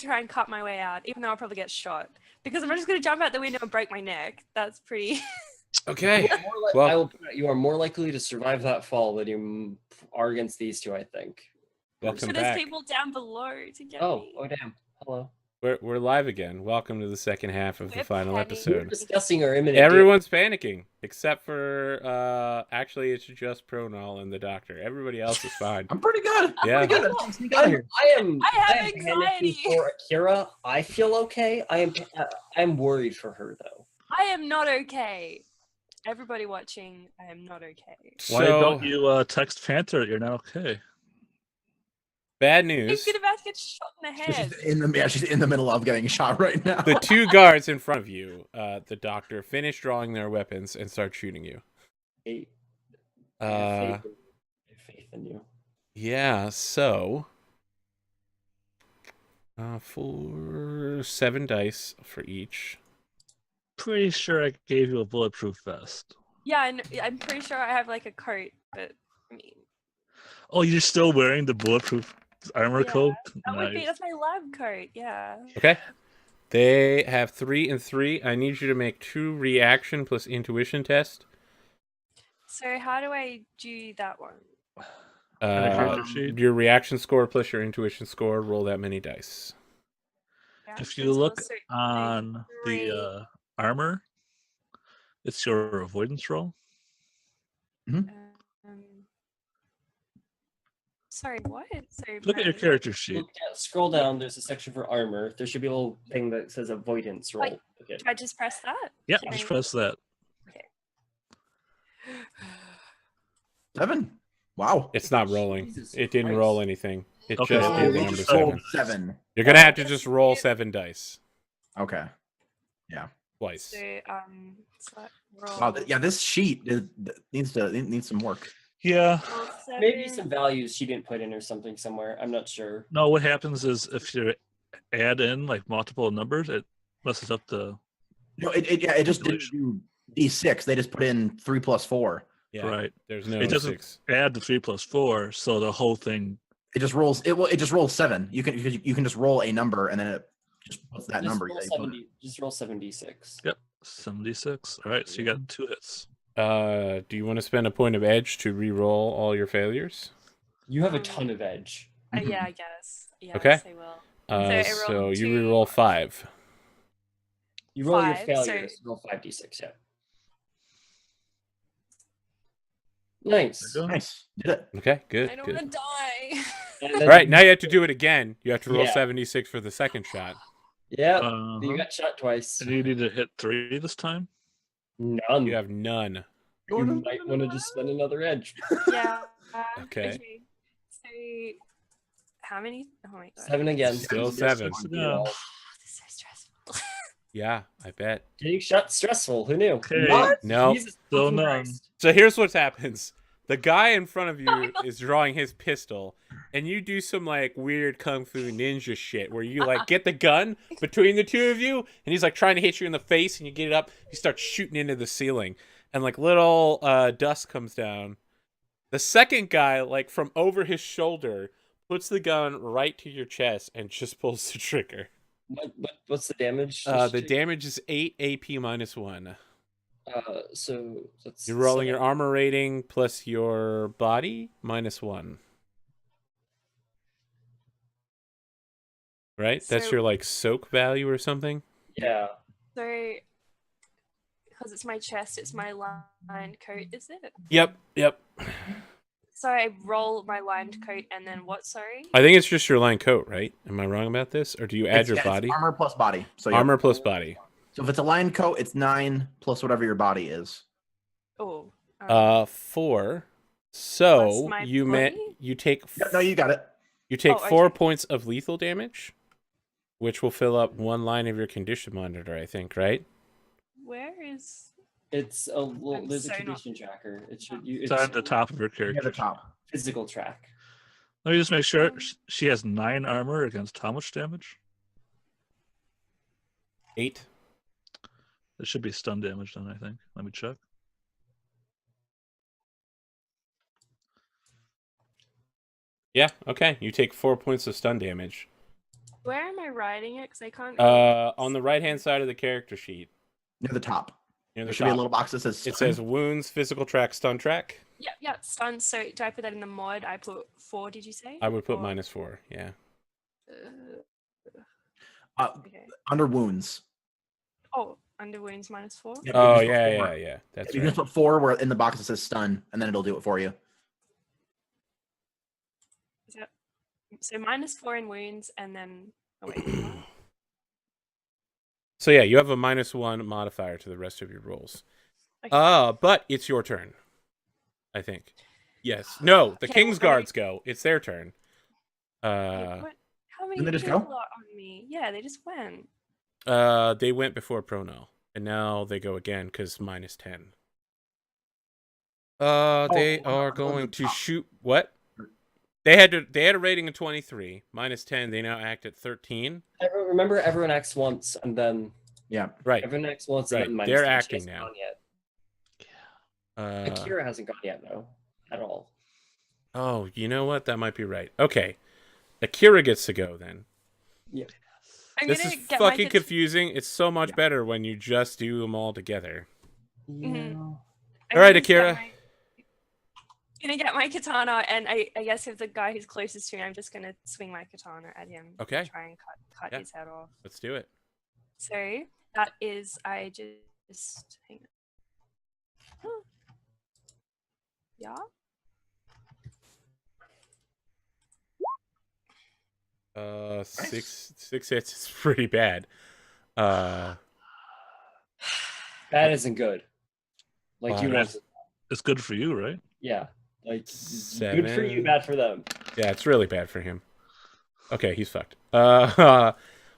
try and cut my way out, even though I'll probably get shot. Because I'm just going to jump out the window and break my neck. That's pretty... Okay. Well, I will put it, you are more likely to survive that fall than you are against these two, I think. Welcome So back. there's people down below to get me. Oh damn. Hello. We're live again. Welcome to the second half of the We're final panicking. We're episode. discussing our imminent Everyone's panicking except for actually it's just Null and the doctor. Everybody else is fine. I'm pretty good. Yeah. Pretty good. Sneak out of here. I am have panicking anxiety. for Akira. I feel okay. I'm worried for her though. I am not okay. Everybody watching, I am not okay. Why don't you text Panther that you're not okay? Bad He's news. about to get shot in the head. She's in the middle of getting shot right now. The two guards in front of you, the doctor, finish drawing their weapons and start shooting you. I have faith in you. Yeah, so for 7 dice for each. Pretty sure I gave you a bulletproof vest. Yeah, and I'm pretty sure I have like a coat, but I mean... Oh, you're still wearing the bulletproof armor coat? That would be, Nice. that's my lab coat, yeah. Okay. They have 3 and 3. I need you to make 2 reaction plus intuition test. So how do I do that one? character sheet? Your reaction score plus your intuition score. Roll that many dice. If you look on the armor, it's your avoidance roll. Sorry, what? Sorry, Look at your character sheet. Scroll down. There's a section for armor. There should be a little thing that says avoidance roll. Wait. Okay. Do I just press that? Yeah, Can just I- press that. Okay. 7. Wow. It's not rolling. Jesus It didn't Christ. roll anything. It Okay, just so did the we'll number just 7. 7. You're gonna have to just roll 7 dice Okay. twice. So roll. Wow. Yeah, this sheet needs some work. Yeah. roll Maybe 7. some values she didn't put in or something somewhere. I'm not sure. No, what happens is if you add in like multiple numbers, it messes up the No, it just didn't do D6. They just put in 3 plus 4. Yeah, right. There's no It doesn't 6. add the 3 plus 4, so the whole thing. It just rolls. It just rolls 7. You can just roll a number and then it just puts that Just number. roll that you put. 70, just roll 76. Yep, 76. All right, so you got 2 hits. Do you want to spend a point of edge to re-roll all your failures? You have a ton of edge. Yeah, I guess. Yeah, Okay. I will. So I rolled you 2. re-roll 5. You roll your 5, failures. Roll 5d6. Yeah. Nice. There you go. Nice. Did it. Okay, good. I don't good. want to die. And All then- right, now you have to do it again. You have to roll Yeah. 76 for the second shot. Yeah. Uh-huh. You got shot twice. And you need to hit 3 this time. None. You have none. You might want to just spend another edge. Yeah. Okay. So, how many? Oh my god. 7 again. Still Yes, 7. yes, You yeah. know, Oh, this is so stressful. Yeah, I bet. Getting shot stressful. Who knew? Okay. What? No. Jesus Still fucking none. Christ. So here's what happens. The guy in front of you is drawing his pistol, and you do some like weird kung fu ninja shit where you like get the gun between the two of you, and he's like trying to hit you in the face, and you get it up, you start shooting into the ceiling, and like little dust comes down. The second guy, like from over his shoulder, puts the gun right to your chest and just pulls the trigger. What's the damage? The damage is 8 AP minus 1. So that's You're rolling 7. your armor rating plus your body minus 1. Right? That's So- your like soak value or something? Yeah. So, because it's my chest, it's my lined coat, is it? Yep. So I roll my lined coat and then what? Sorry. I think it's just your line coat, right? Am I wrong about this? Or do you add your It's body? armor plus body. So yeah. Armor plus body. So if it's a line coat, it's 9 plus whatever your body is. Oh. 4. Plus So my you body? you take No, you got it. you take Oh, 4 okay. points of lethal damage, which will fill up 1 line of your condition monitor, I think, right? Where is? It's a little. I'm There's a so not- condition tracker. It should. It's on the top of her Near character. the top. Physical track. Let me just make sure she has 9 armor against how much damage? 8. It should be stun damage then, I think. Let me check. Yeah, okay. You take 4 points of stun damage. Where am I writing it? Because I can't. On the right-hand side of the character sheet. Near the top. Near the There should be a top. little box that says It stun. says wounds, physical track, stun track. Yeah, stun. So do I put that in the mod? I put 4. Did you say? I would put Or- -4. Yeah. Okay. Under wounds. Oh, under wounds -4. Yep, Oh you can just put yeah, 4. yeah. That's You right. can just put 4 where in the box it says stun, and then it'll do it for you. Is that... So -4 in wounds, and then. Oh wait. what? So yeah, you have a -1 modifier to the rest of your rolls. Okay. But it's your turn. I think. Yes. No, the Okay, King's well, Guards go. It's their turn. Wait, what? How many didn't they just people go? are on me? Yeah, they just went. They went before Prono, and now they go again because -10. They Oh, are on going the to top. shoot. What? They had a rating of 23. -10. They now act at 13. Remember, everyone acts once, and then Yeah. Right. everyone acts once, Right, and then they're -10. She acting hasn't now. gone yet. Uh, Akira hasn't gone yet, though, at all. oh, you know what? That might be right. Okay. Akira gets to go then. I'm This gonna is get my fucking confusing. It's so much better when you just do them all together. Yeah. I'm All right, gonna get Akira. Gonna get my katana, and I guess if the guy who's closest to me, I'm just gonna swing my katana at him. Okay. And try and cut Yeah. his head off. Let's do it. So that is, I just hang on. Yeah. Six hits is pretty bad. That isn't good. Like, you Wow. want to, It's good for you, right? yeah. Like, good for you, 7. bad for them. Yeah, it's really bad for him. Okay, he's fucked.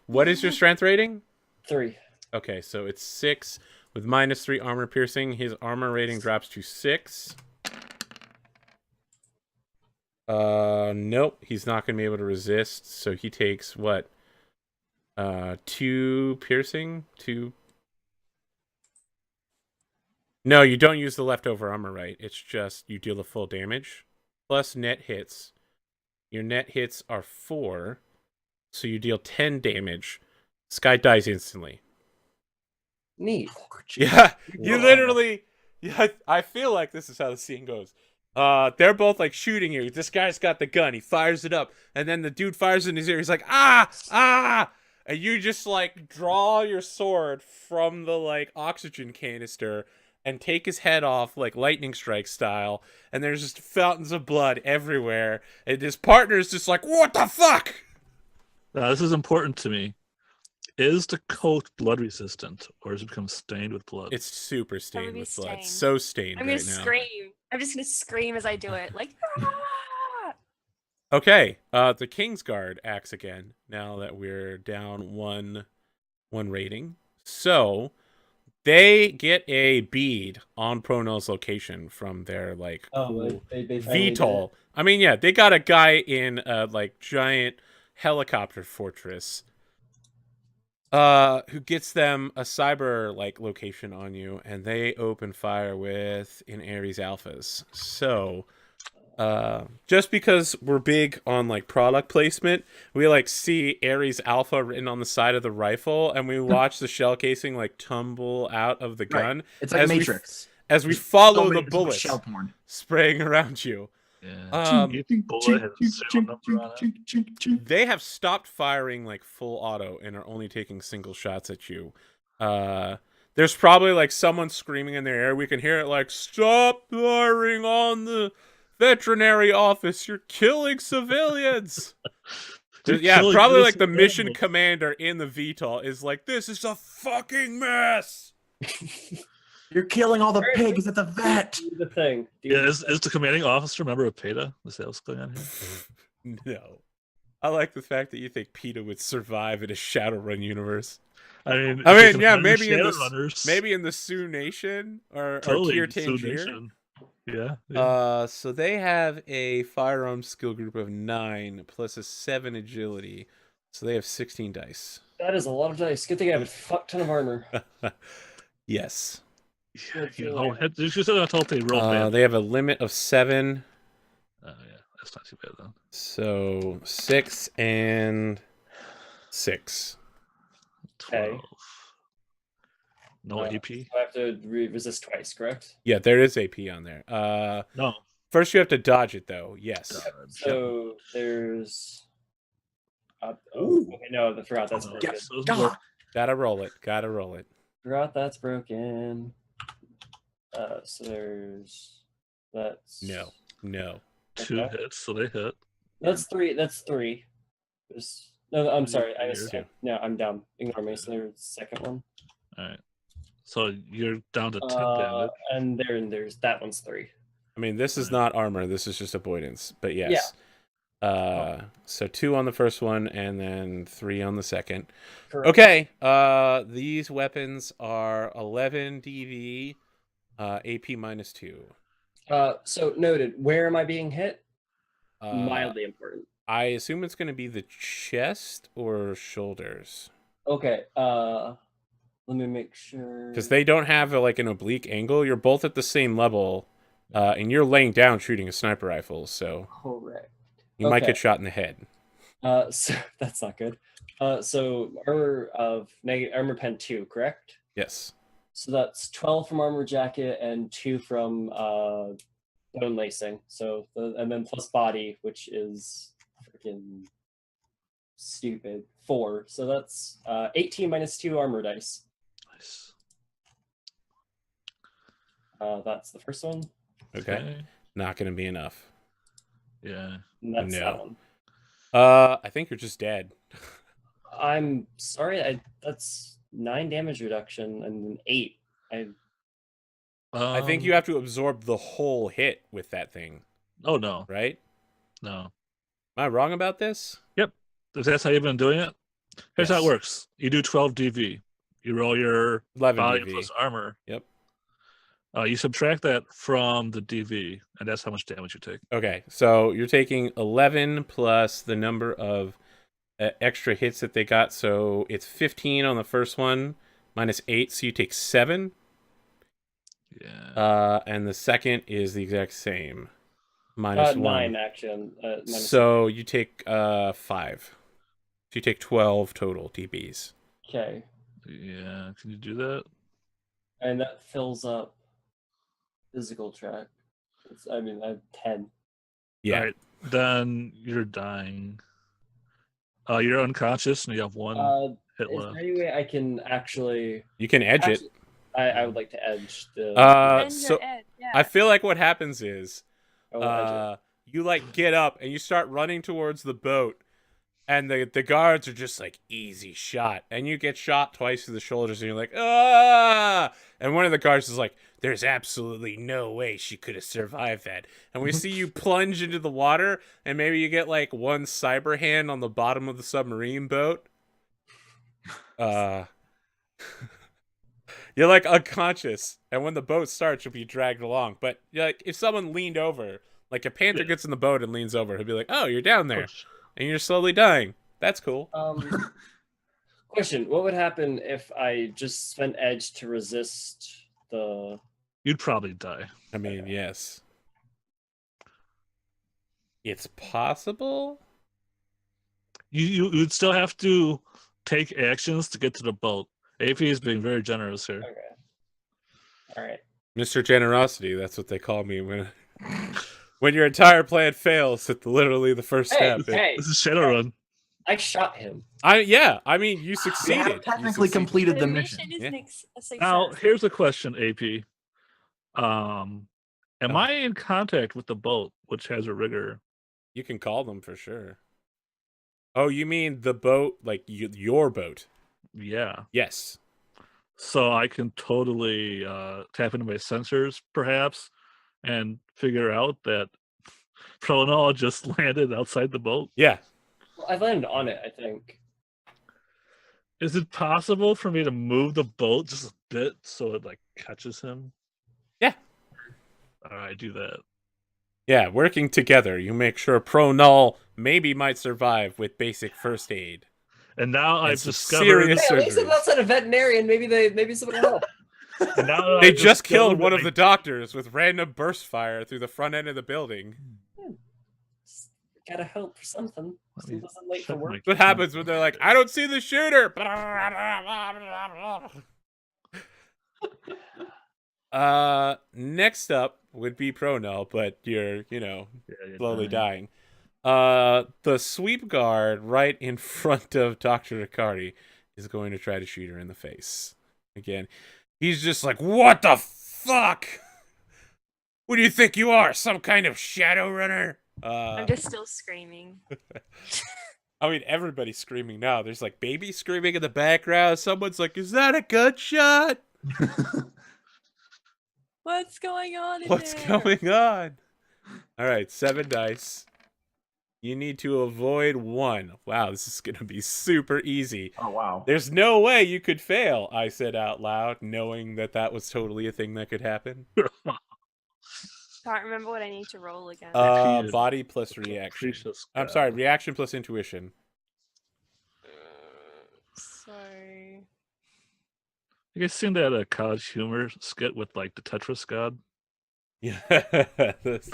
What is your strength rating? 3. Okay, so it's 6 with -3 armor piercing. His armor rating drops to 6. Nope, he's not gonna be able to resist. So he takes what? 2 piercing, 2. No, you don't use the leftover armor, right? It's just you deal the full damage plus net hits. Your net hits are 4, so you deal 10 damage. This guy dies instantly. Neat. Yeah, you Wow. literally. Yeah, I feel like this is how the scene goes. They're both like shooting you. This guy's got the gun. He fires it up, and then the dude fires in his ear. He's like, ah, and you just like draw your sword from the like oxygen canister and take his head off like lightning strike style. And there's just fountains of blood everywhere. And his partner's just like, what the fuck? Now, this is important to me. Is the coat blood resistant, or has it become stained with blood? It's super stained be with blood. stained. So stained I'm gonna right now. scream. I'm just gonna scream as I do it, like. "Ah!" Okay, the King's Guard acts again now that we're down one rating. So they get a bead on Prono's location from their like cool They finally did VTOL. it. I mean, yeah, they got a guy in a like giant helicopter fortress who gets them a cyber like location on you, and they open fire with an Ares Alphas. So just because we're big on like product placement, we like see Ares Alpha written on the side of the rifle, and we watch the shell casing like tumble out of the Right. gun It's like As we Matrix. as we There's follow so the many- bullets Shell porn. spraying around you. Yeah. Each bullet has a serial number on it. They have stopped firing like full auto and are only taking single shots at you. There's probably like someone screaming in their ear. We can hear it like, "Stop firing on the veterinary office. You're killing civilians." You're Yeah, killing probably like innocent the mission animals. commander in the VTOL is like, "This is a fucking mess." You're killing all the pigs at the vet. Do the thing. Do Yeah, the is the commanding officer a member of PETA? The sales going on here? No. I like the fact that you think PETA would survive in a Shadowrun universe. I mean, I if mean, you yeah, combine maybe in the Shadowrunners, maybe in the Sioux Nation or totally Tier Sioux Tangier. Nation. Yeah. So they have a firearms skill group of 9 plus a 7 agility. So they have 16 dice. That is a lot of dice. Good thing I have a fuck ton of armor. Yes. You know, you should have told me roll bad. They have a limit of 7. Oh yeah, that's not too bad then. So 6 and 6. 12. Okay. No AP? I have to resist twice, correct? Yeah, there is AP on there. No. First you have to dodge it though. Yes. Dodge. So there's. Ooh. Okay, no, I forgot that's No. broken. Yes. So God. Gotta roll it. Gotta roll it. Forgot that's broken. So that's No. No. 2 Okay. hits, so they hit. That's 3. That's 3. No, I'm sorry. Two. No, I'm down. Ignore me. So there's the second one. All right. So you're down to 10 damage. And there's that one's 3. I mean, this is not armor. This is just avoidance. But yes. Yeah. So 2 on the first one, and then 3 on the second. Correct. Okay. These weapons are 11 DV, AP -2. So noted. Where am I being hit? Mildly important. I assume it's going to be the chest or shoulders, Okay. Let me make sure. because they don't have like an oblique angle. You're both at the same level, and you're laying down shooting a sniper rifle, so Correct. you might Okay. get shot in the head. So that's not good. So armor pen 2, correct? Yes. So that's 12 from armor jacket and 2 from bone lacing. So and then plus body, which is freaking stupid. 4. So that's 18 -2 armor dice. Nice. That's the first one. Okay. Not going to be enough. Yeah. And that's No. that one. I think you're just dead. I'm sorry. That's 9 damage reduction and an 8. I think you have to absorb the whole hit with that thing, Oh, no. right? No. Am I wrong about this? If that's how you've been doing it, here's how it Yes. works. You do 12 DV. You roll your 11 body DV. plus armor. Yep. You subtract that from the DV, and that's how much damage you take. Okay, so you're taking 11 plus the number of extra hits that they got, so it's 15 on the first one, minus 8, so you take 7. Yeah. And the second is the exact same, minus 1. 9 action. Minus So you take 5. So you take 12 total DBs. Okay. Yeah. Can you do that? And that fills up physical track. I have 10. Yeah. All right. Then you're dying. You're unconscious, and you have 1 hit Is left. there any way I can actually? You can edge it. I would like to edge the. Bend So your edge, yeah. I feel like what happens is I will edge it. you like get up and you start running towards the boat, and the guards are just like, easy shot, and you get shot twice through the shoulders, and you're like, ah, and one of the guards is like, there's absolutely no way she could have survived that, and we see you plunge into the water, and maybe you get like 1 cyber hand on the bottom of the submarine boat. You're like unconscious, and when the boat starts, you'll be dragged along. But like, if someone leaned over, like a Panther gets in the boat and leans over, he'll be like, "Oh, you're down there, and you're slowly dying. That's cool." Question: what would happen if I just spent edge to resist the? You'd probably die. I mean, yes, it's possible. You'd still have to take actions to get to the boat. AP is being very generous here. Okay. All right. Mr. Generosity, that's what they call me when your entire plan fails at literally the first step. Hey, This is Shadowrun. I shot him. I mean, you You succeeded. have You technically succeeded. completed the The mission. mission is Yeah. a success. Now, here's a question, AP. Am Oh. I in contact with the boat, which has a rigger? You can call them for sure. Oh, you mean the boat, like your boat? Yeah. Yes. So I can totally tap into my sensors, perhaps, and figure out that Pronol just landed outside the boat. Yeah. Well, I landed on it, I think. Is it possible for me to move the boat just a bit so it like catches him? Yeah. All right, do that. Yeah, working together, you make sure Pro Null maybe might survive with basic first aid. And now And I've some discovered. serious- Hey, at least surgery. if outside a veterinarian, maybe someone will help. And now They I've just killed discovered one that of the doctors with random burst fire through the front end of the building. gotta hope for something. Let me Wasn't late for check work. my What happens when they're like, I don't see the shooter? Next up would be Pro Null, but you're, you're slowly dying. dying. The sweep guard right in front of Dr. Riccardi is going to try to shoot her in the face. Again, he's just like, what the fuck? Who do you think you are? Some kind of Shadowrunner? I'm just still screaming. I mean, everybody's screaming now. There's like babies screaming in the background. Someone's like, is that a gunshot? What's going on in What's there? going on? All right, 7 dice. You need to avoid 1. Wow, this is going to be super easy. Oh wow. There's no way you could fail, I said out loud, knowing that that was totally a thing that could happen. Can't remember what I need to roll again. Body plus reaction. Precious I'm God. sorry, reaction plus intuition. So You guys seen that college humor skit with like the Tetris God? Yeah.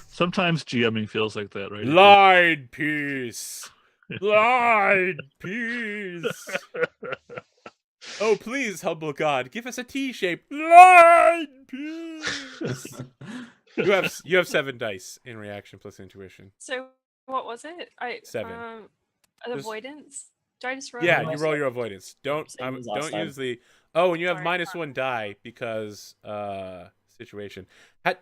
Sometimes GMing feels like that, right? Line piece. Line piece. Oh, please, humble God, give us a T-shape. Line piece. You have 7 dice in reaction plus intuition. So what was it? 7. Just- Avoidance. Do I just roll? Yeah, my you roll side. your avoidance. Don't Same as last don't time. use the. Oh, and you have Sorry. -1 die because situation.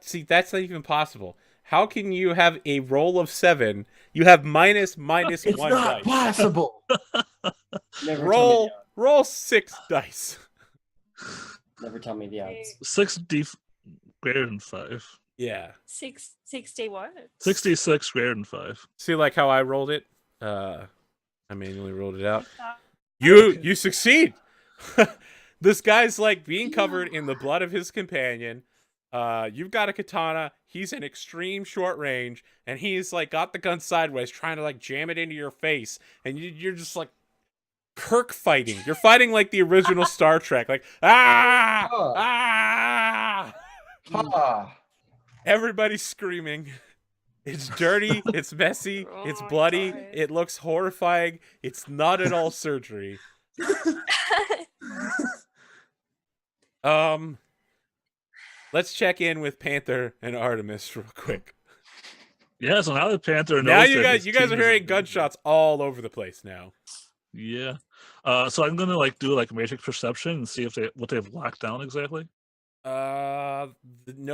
See, that's not even possible. How can you have a roll of 7? You have minus It's 1 not dice. possible. Never Roll 6 dice. Never tell me the odds. 60 greater than 5. Yeah. 60 what? 66 greater than 5. See, like how I rolled it. I manually rolled it out. You succeed. This guy's like being covered in the blood of his companion. You've got a katana. He's in extreme short range, and he's like got the gun sideways, trying to like jam it into your face, and you're just like Kirk fighting. You're fighting like the original Star Trek, like ah. Ah. Everybody's screaming. It's dirty, it's messy, Oh it's my bloody, God. it looks horrifying. It's not at all surgery. Let's check in with Panther and Artemyst real quick. Yeah, so now the Panther Now knows you that guys his you guys team are is hearing in danger. gunshots all over the place now. Yeah. So I'm gonna like do like matrix perception and see if what they've locked down exactly. No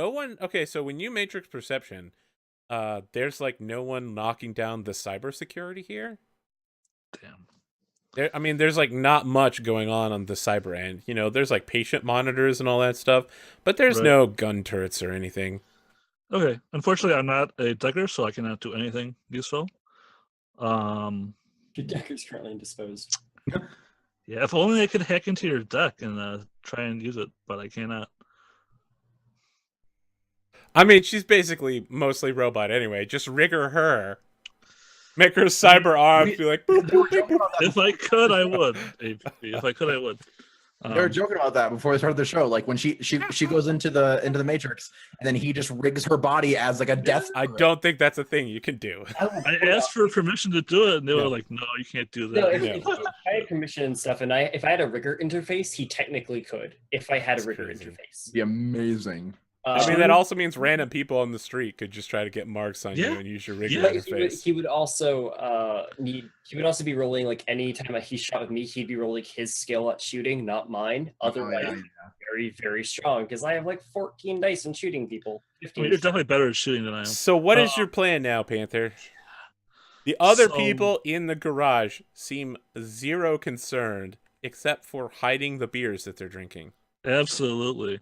one. Okay, so when you matrix perception, there's like no one knocking down the cybersecurity here. Damn. I mean, there's like not much going on the cyber end. You know, there's like patient monitors and all that stuff, but there's Right. no gun turrets or anything. Okay. Unfortunately, I'm not a decker, so I cannot do anything useful. Your deck is currently indisposed. Yeah, if only I could hack into your deck and try and use it, but I cannot. I mean, she's basically mostly robot anyway. Just rigger her. Make her cyber arms be like, boop, They were boop, boop, joking boop. about that. If I could, I would. If I could, I would. They were joking about that before they started the show. Like when she goes into the Matrix, and then he just rigs her body as like a death. I don't think that's a thing you can do. I asked for permission to do it, and they No. were like, "No, you can't do No, that." if I had permission and stuff, and if I had a rigger interface, he technically could. If I had a That's rigger crazy. interface. Be amazing. I mean, that also means random people on the street could just try to get marks on you Yeah. and use your rigger Yeah. interface. He would also he would also be rolling like any time he shot with me, he'd be rolling his skill at shooting, not mine. Otherwise, yeah. very, very strong because I have like 14 dice in shooting people. I 15. mean, you're definitely better at shooting than I am. So what is your plan now, Panther? The other So- people in the garage seem zero concerned, except for hiding the beers that they're drinking. Absolutely.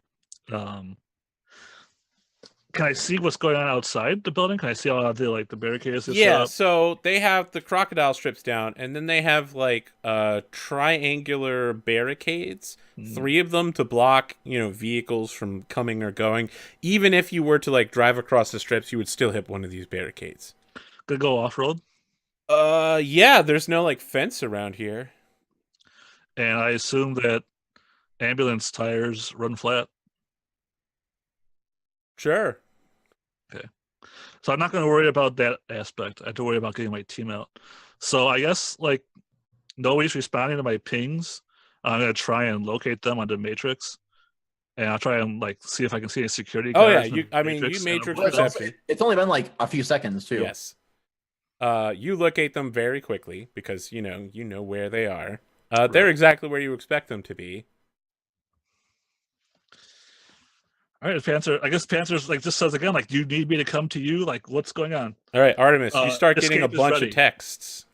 Can I see what's going on outside the building? Can I see all the barricades? They set Yeah, up? so they have the crocodile strips down, and then they have like triangular barricades, 3 of them to block, vehicles from coming or going. Even if you were to like drive across the strips, you would still hit one of these barricades. Gonna go off road, Yeah, there's no like fence around here. and I assume that ambulance tires run flat. Sure. So I'm not going to worry about that aspect. I have to worry about getting my team out. So I guess like nobody's responding to my pings. I'm going to try and locate them on the matrix. And I'll try and like see if I can see any security Oh guards. yeah, in the you and matrix Well, perception. it's only been like a few seconds too. Yes. You locate them very quickly because you know where they are. They're exactly where you expect them to be. All right, Panther. I guess Panther's like just says again, like, "Do you need me to come to you? Like, what's going on?" All right, Artemyst, you start getting a escape is bunch of ready. texts.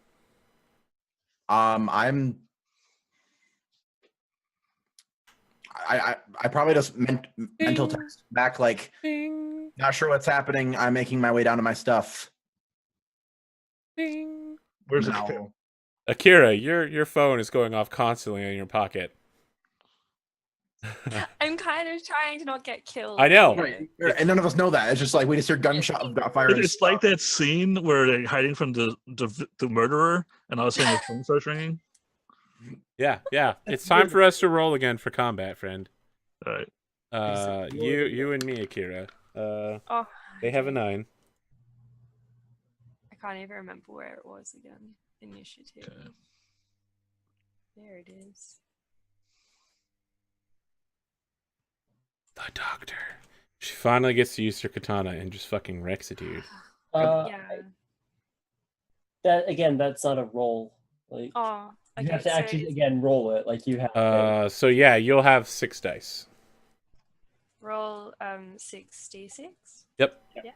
I probably just mental text back like, Bing, not sure what's happening. I'm making my way down to my stuff. bing. Where's No. it? Akira, your phone is going off constantly in your pocket. I'm kind of trying to not get killed. I know. Right. And none of us know that. It's just like we just hear gunshot fire. and It's like stuff. that scene where they're hiding from the murderer, and all of a sudden the phone starts ringing. Yeah. It's time for us to roll again for combat, friend. All right. You and me, Akira. Oh, They have a 9. I can't even remember where it was again. Initiative. Okay. There it is. The doctor. She finally gets to use her katana and just fucking wrecks a dude. Yeah. That's not a roll. Like Oh, okay. you have to so actually it's again roll it. Like you have. So yeah, you'll have 6 dice. roll 6d6. Yep. Yeah.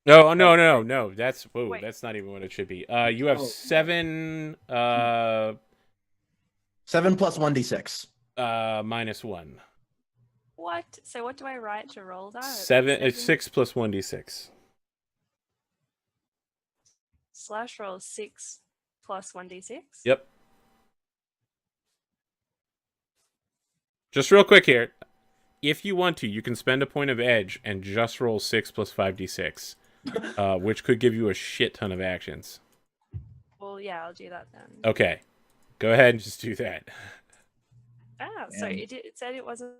No. That's Wait. that's not even what it should be. You have Oh. 7 7 plus 1d6. -1. What? So what do I write to roll that? 7 it's 6 plus 1d6. Slash roll 6 plus 1d6. Yep. Just real quick here. If you want to, you can spend a point of edge and just roll 6 plus 5d6, which could give you a shit ton of actions. Well, yeah, I'll do that then. Okay. Go ahead and just do that. So And- it said it wasn't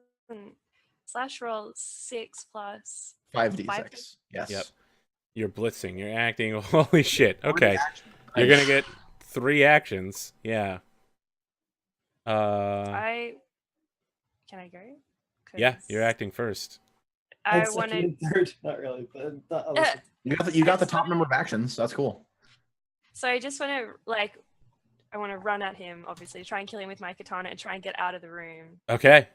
slash roll 6 plus 5d6. Yes. Yep. You're blitzing. You're acting. Holy shit. Okay. You're going to get 3 actions. Yeah. Can I go? Yeah, 'Cause you're acting first. I And second want to. and third, not really, but not, You got the top number of actions. So that's cool. So I just want to I want to run at him, obviously, try and kill him with my katana, and try and get out of the room. Okay.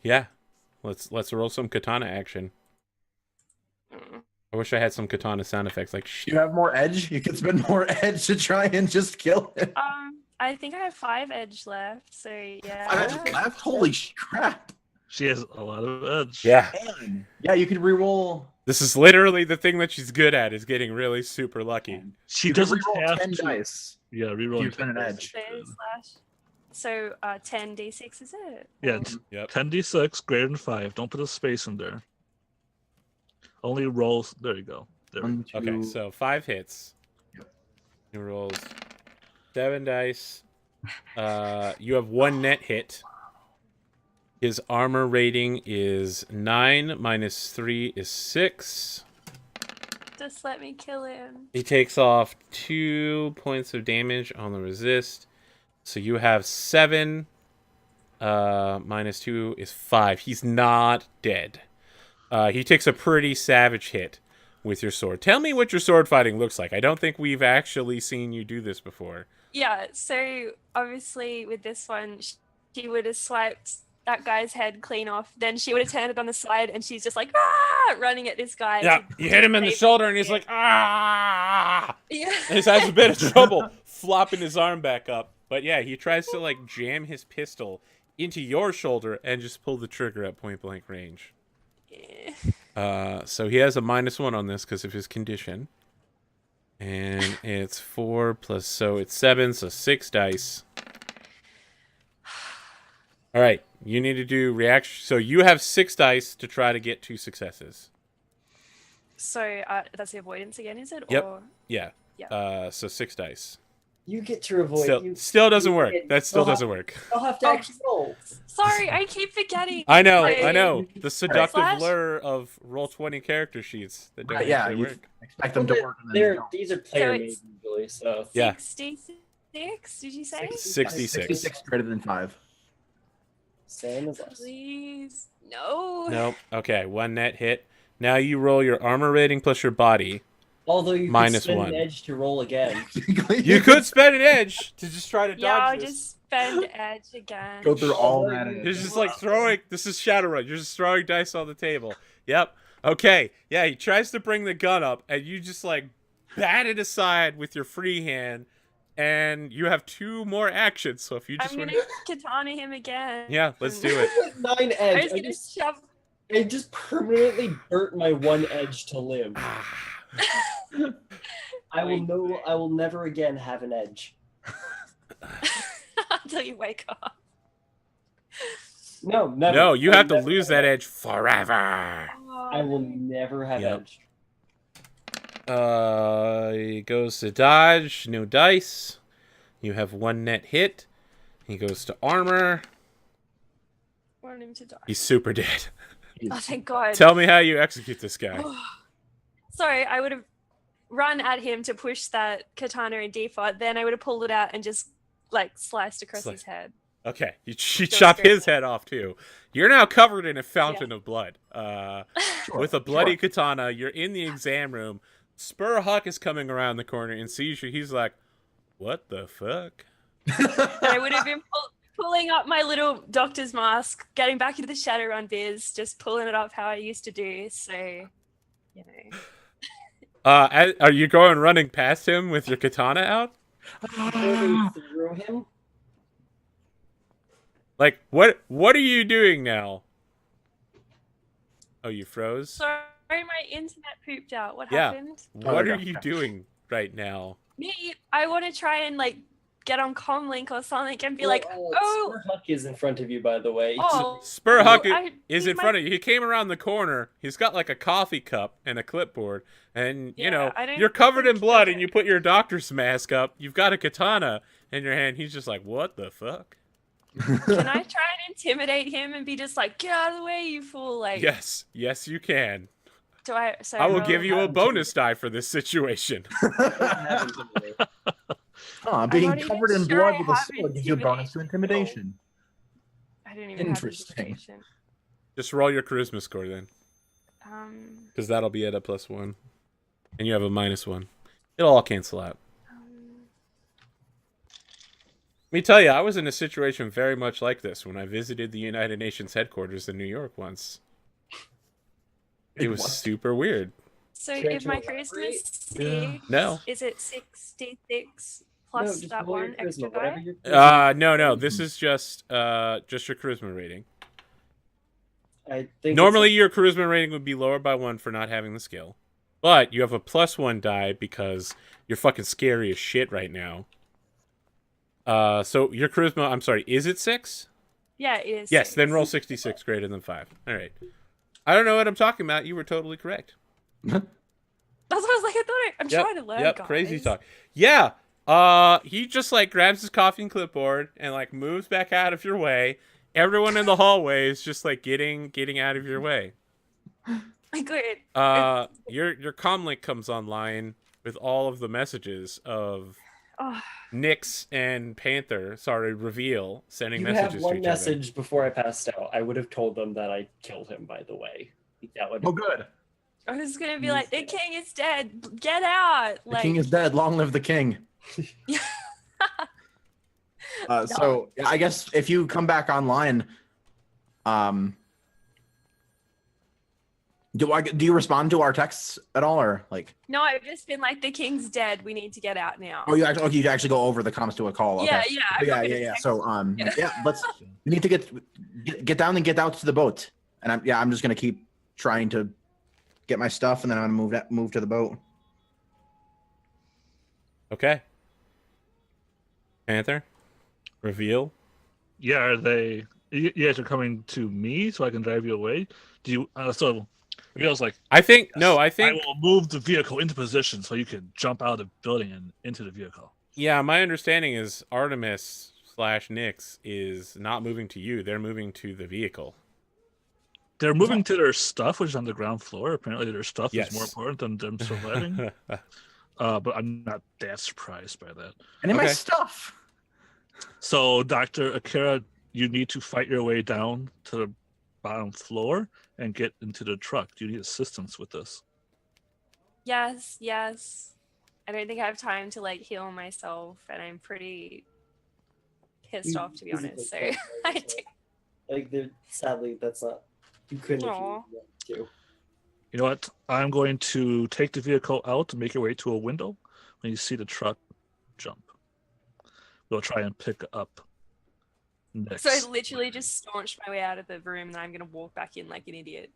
Yeah. Let's roll some katana action. Mm. I wish I had some katana sound effects like shit. You have more edge. You can spend more edge to try and just kill him. I think I have 5 edge left, so yeah. 5 edge left. Holy crap! She has a lot of edge. Yeah. Man. Yeah, you could reroll. This is literally the thing that she's good at, is getting really super lucky. She You could doesn't reroll have 10 to. dice. Yeah, rerolling You spend an 10 edge. So 10d6 is it? Yeah, Or- Yep. 10d6 greater than 5. Don't put a space in there. Only rolls. There you go. There. 1, 2, Okay, so 5 hits. Yep. He rolls 7 dice. You have 1 net hit. His armor rating is 9 minus 3 is 6. Just let me kill him. He takes off 2 points of damage on the resist. So you have 7. Minus 2 is 5. He's not dead. He takes a pretty savage hit with your sword. Tell me what your sword fighting looks like. I don't think we've actually seen you do this before. Yeah, so obviously with this one, she would have swiped that guy's head clean off. Then she would have turned it on the side, and she's just like, running at this guy. Yeah, to- you hit him in the save shoulder, and he's him. like, ah! Yeah. And he's having a bit of trouble flopping his arm back up. But yeah, he tries to like jam his pistol into your shoulder and just pull the trigger at point blank range. So he has a -1 on this because of his condition. And it's 4 plus, so it's 7, so 6 dice. All right, you need to do reaction. So you have 6 dice to try to get 2 successes. So that's the avoidance again, is it? Yep. Or Yeah. Yeah. So 6 dice. You get to avoid. Still doesn't work. you- That still you'll doesn't work. You'll have to actually roll. Sorry, I keep forgetting. I know. Like, The seductive Slash? lure of Roll20 character sheets that don't Yeah, actually you work. expect them to work. And then they don't. These are player made it's- usually, so Yeah. 66, did you say? 66. 66 greater than 5. same as us. Please. No. Nope. Okay, 1 net hit. Now you roll your armor rating plus your body. Although you Minus could spend 1. an edge to roll again. You could spend an edge to just try to dodge Yeah, I'll this. just spend edge again. go through all that. You're just like throwing. This is Shadowrun. You're just throwing dice on the table. Yep. Okay. Yeah. He tries to bring the gun up, and you just like bat it aside with your free hand, and you have 2 more actions. So if you just I'm want, gonna katana him again. yeah, let's do it. 9 I'm edge. just gonna shove. I just permanently burnt my 1 edge to live. I will never again have an edge. Until you wake up. No, never. No, you I'll have to never lose have that edge forever. I will never have Yep. edge. He goes to dodge. No dice. You have 1 net hit. He goes to armor. Want him to die. He's super dead. Oh, thank God. Tell me how you execute this guy. Sorry, I would have run at him to push that katana in default. Then I would have pulled it out and just like sliced across his head. Okay, you chop straight his head off too. You're now covered in a fountain of blood. With a bloody katana, you're in the exam room. Spur Huck is coming around the corner and sees you. He's like, "What the fuck?" And I would have been pulling up my little doctor's mask, getting back into the Shadowrun biz, just pulling it up how I used to do. So, you know. Are you going running past him with your katana out? Moving through him. Like, what are you doing now? Oh, you froze? Sorry, my internet pooped out. What Yeah. happened? What Oh, are okay. you doing right now? Me, I want to try and like get on comlink or something and be like, oh, Spur Huck is in front of you, by the way. oh. Spur Huck I is need in my- front of you. He came around the corner. He's got like a coffee cup and a clipboard. And, you Yeah, know, I don't you're covered in think blood that- and you put your doctor's mask up. You've got a katana in your hand. He's just like, what the fuck? Can I try and intimidate him and be just like, get out of the way, you fool? Like, Yes, you can. do I? So I will roll- give you a have bonus die for this situation. Being not even covered in sure blood I with a have sword gives you a bonus to intimidation. I didn't even Interesting. have intimidation. Just roll your charisma score then. Because that'll be at a +1. And you have a -1. It'll all cancel out. Let me tell you, I was in a situation very much like this when I visited the United Nations headquarters in New York once. It was super weird. So Care if to my elaborate? charisma is 6, No. is it 66 No, plus just that roll your one extra charisma, whatever die? your charisma- No. This is just your charisma rating. I think Normally, your charisma rating would be lower by 1 for not having the skill. But you have a +1 die because you're fucking scary as shit right now. So your charisma, I'm sorry, is it 6? Yeah, it is. Yes, 6. then roll 66 greater than 5. All right. I don't know what I'm talking about. You were totally correct. That's what I was like. I'm trying to learn, Yep, guys. crazy talk. Yeah. He just like grabs his coffee and clipboard and like moves back out of your way. Everyone in the hallway is just like getting out of your way. Good. Your comlink comes online with all of the messages of Oh, Nyx and Panther, Reveal, sending You messages have to one each message before I passed out. I would have told them that I killed him, by the way. That would Oh, good. I was gonna be like, the king is dead. Get out! The Like, king is dead. Long live the king. So I guess if you come back online, do you respond to our texts at all, or like? no, I've just been like, the king's dead. We need to get out now. Oh, you actually go over the comms to a call. Okay. Yeah, I'm not gonna text- So Yeah. let's. We need to get down and get out to the boat, and I'm just gonna keep trying to get my stuff, and then I'm gonna move to the boat. Okay. Panther, Reveal. Yeah, are they? You guys are coming to me so I can drive you away. Do you? So Reveal's like, I think I I think will move the vehicle into position so you can jump out of the building and into the vehicle. Yeah, my understanding is Artemyst / Nyx is not moving to you. They're moving to the vehicle. They're moving to their stuff, which is on the ground floor. Apparently, their stuff is more Yes. important than them surviving. But I'm not that surprised by that. And in my Okay. stuff. So, Dr. Akira, you need to fight your way down to the bottom floor and get into the truck. Do you need assistance with this? Yes, yes. I don't think I have time to like heal myself, and I'm pretty pissed off, to be honest. So I do. Like, sadly, that's not. You couldn't if you Aw. wanted to. You know what? I'm going to take the vehicle out and make your way to a window. When you see the truck, jump. We'll try and pick up next. So I literally just staunched my way out of the room, and I'm gonna walk back in like an idiot.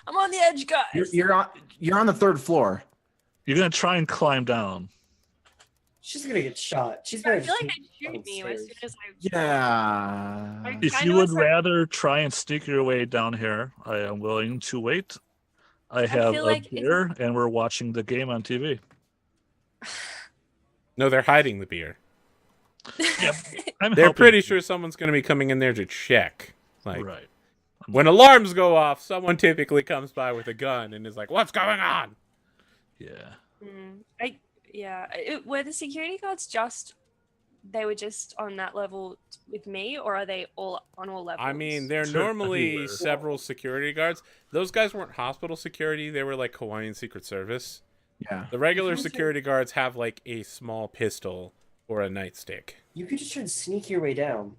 I'm on the edge, guys. You're on the 3rd floor. You're going to try and climb down. She's gonna get shot. She's I gonna feel like just they shoot keep me going as soon as I. Yeah. I If kinda you would was like- rather try and sneak your way down here, I am willing to wait. I have feel a like if- beer, and we're watching the game on TV. No, they're hiding the beer. I'm They're helping pretty you. sure someone's going to be coming in there to check. Like, Right. when alarms go off, someone typically comes by with a gun and is like, "What's going on?" Yeah. Were the security guards they were just on that level with me, or are they all on all levels? I mean, they're Sure, normally everywhere. several security guards. Those guys weren't hospital security. They were like Hawaiian Secret Service. Yeah. The regular Mhm. security guards have like a small pistol or a nightstick. You could just try to sneak your way down.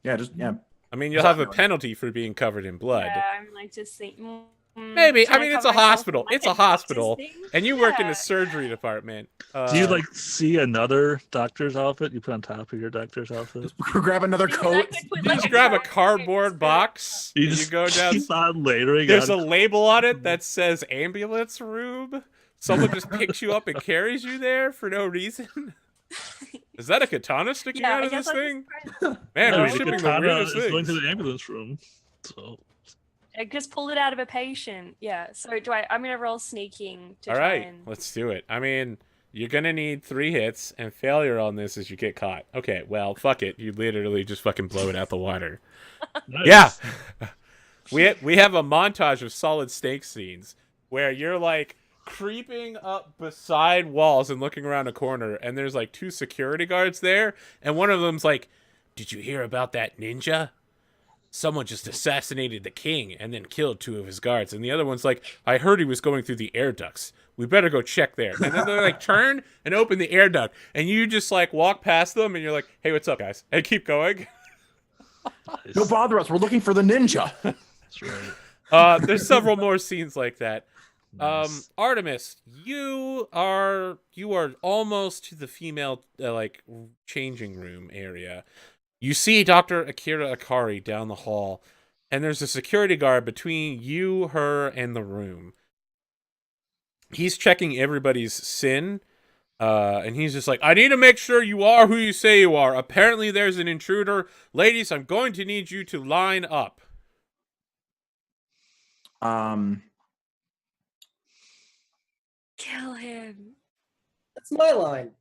Yeah, just yeah. I mean, you'll have a Definitely. penalty for being covered in blood. Yeah, I'm like just thinking. Maybe. Can I mean, it's cover a myself hospital. in, It's like, a hospital. doctor's thing? And you work in Yeah. the surgery department. Do you like see another doctor's outfit you put on top of your doctor's outfit? Grab another Because I coat. could put, You like, just grab a cardboard cardboard box. You and just you go down. keep on layering. There's a on- label on it that says ambulance room. Someone just picks you up and carries you there for no reason. Is that a katana sticking Yeah, out I of guess this I'll thing? just Man, No, we're the shipping the katana weirdest is going to things. the ambulance room. So I just pulled it out of a patient. Yeah. So I'm gonna roll sneaking to All try right, and. let's do it. I mean, you're gonna need 3 hits, and failure on this is you get caught. Okay, well, fuck it. You literally just fucking blow it out the water. nice. Yeah. We have a montage of solid snake scenes where you're like creeping up beside walls and looking around a corner, and there's like 2 security guards there, and one of them's like, "Did you hear about that ninja? Someone just assassinated the king and then killed 2 of his guards." And the other one's like, "I heard he was going through the air ducts. We better go check there." And then they like turn and open the air duct, and you just like walk past them, and you're like, "Hey, what's up, guys?" And keep going. Nice. Don't bother us. We're looking for the ninja. That's right. There's several more scenes like that. Nice. Artemyst, you are almost to the female like changing room area. You see Dr. Akira Akari down the hall, and there's a security guard between you, her, and the room. He's checking everybody's sin, and he's just like, "I need to make sure you are who you say you are. Apparently there's an intruder. Ladies, I'm going to need you to line up." Kill him. That's my line.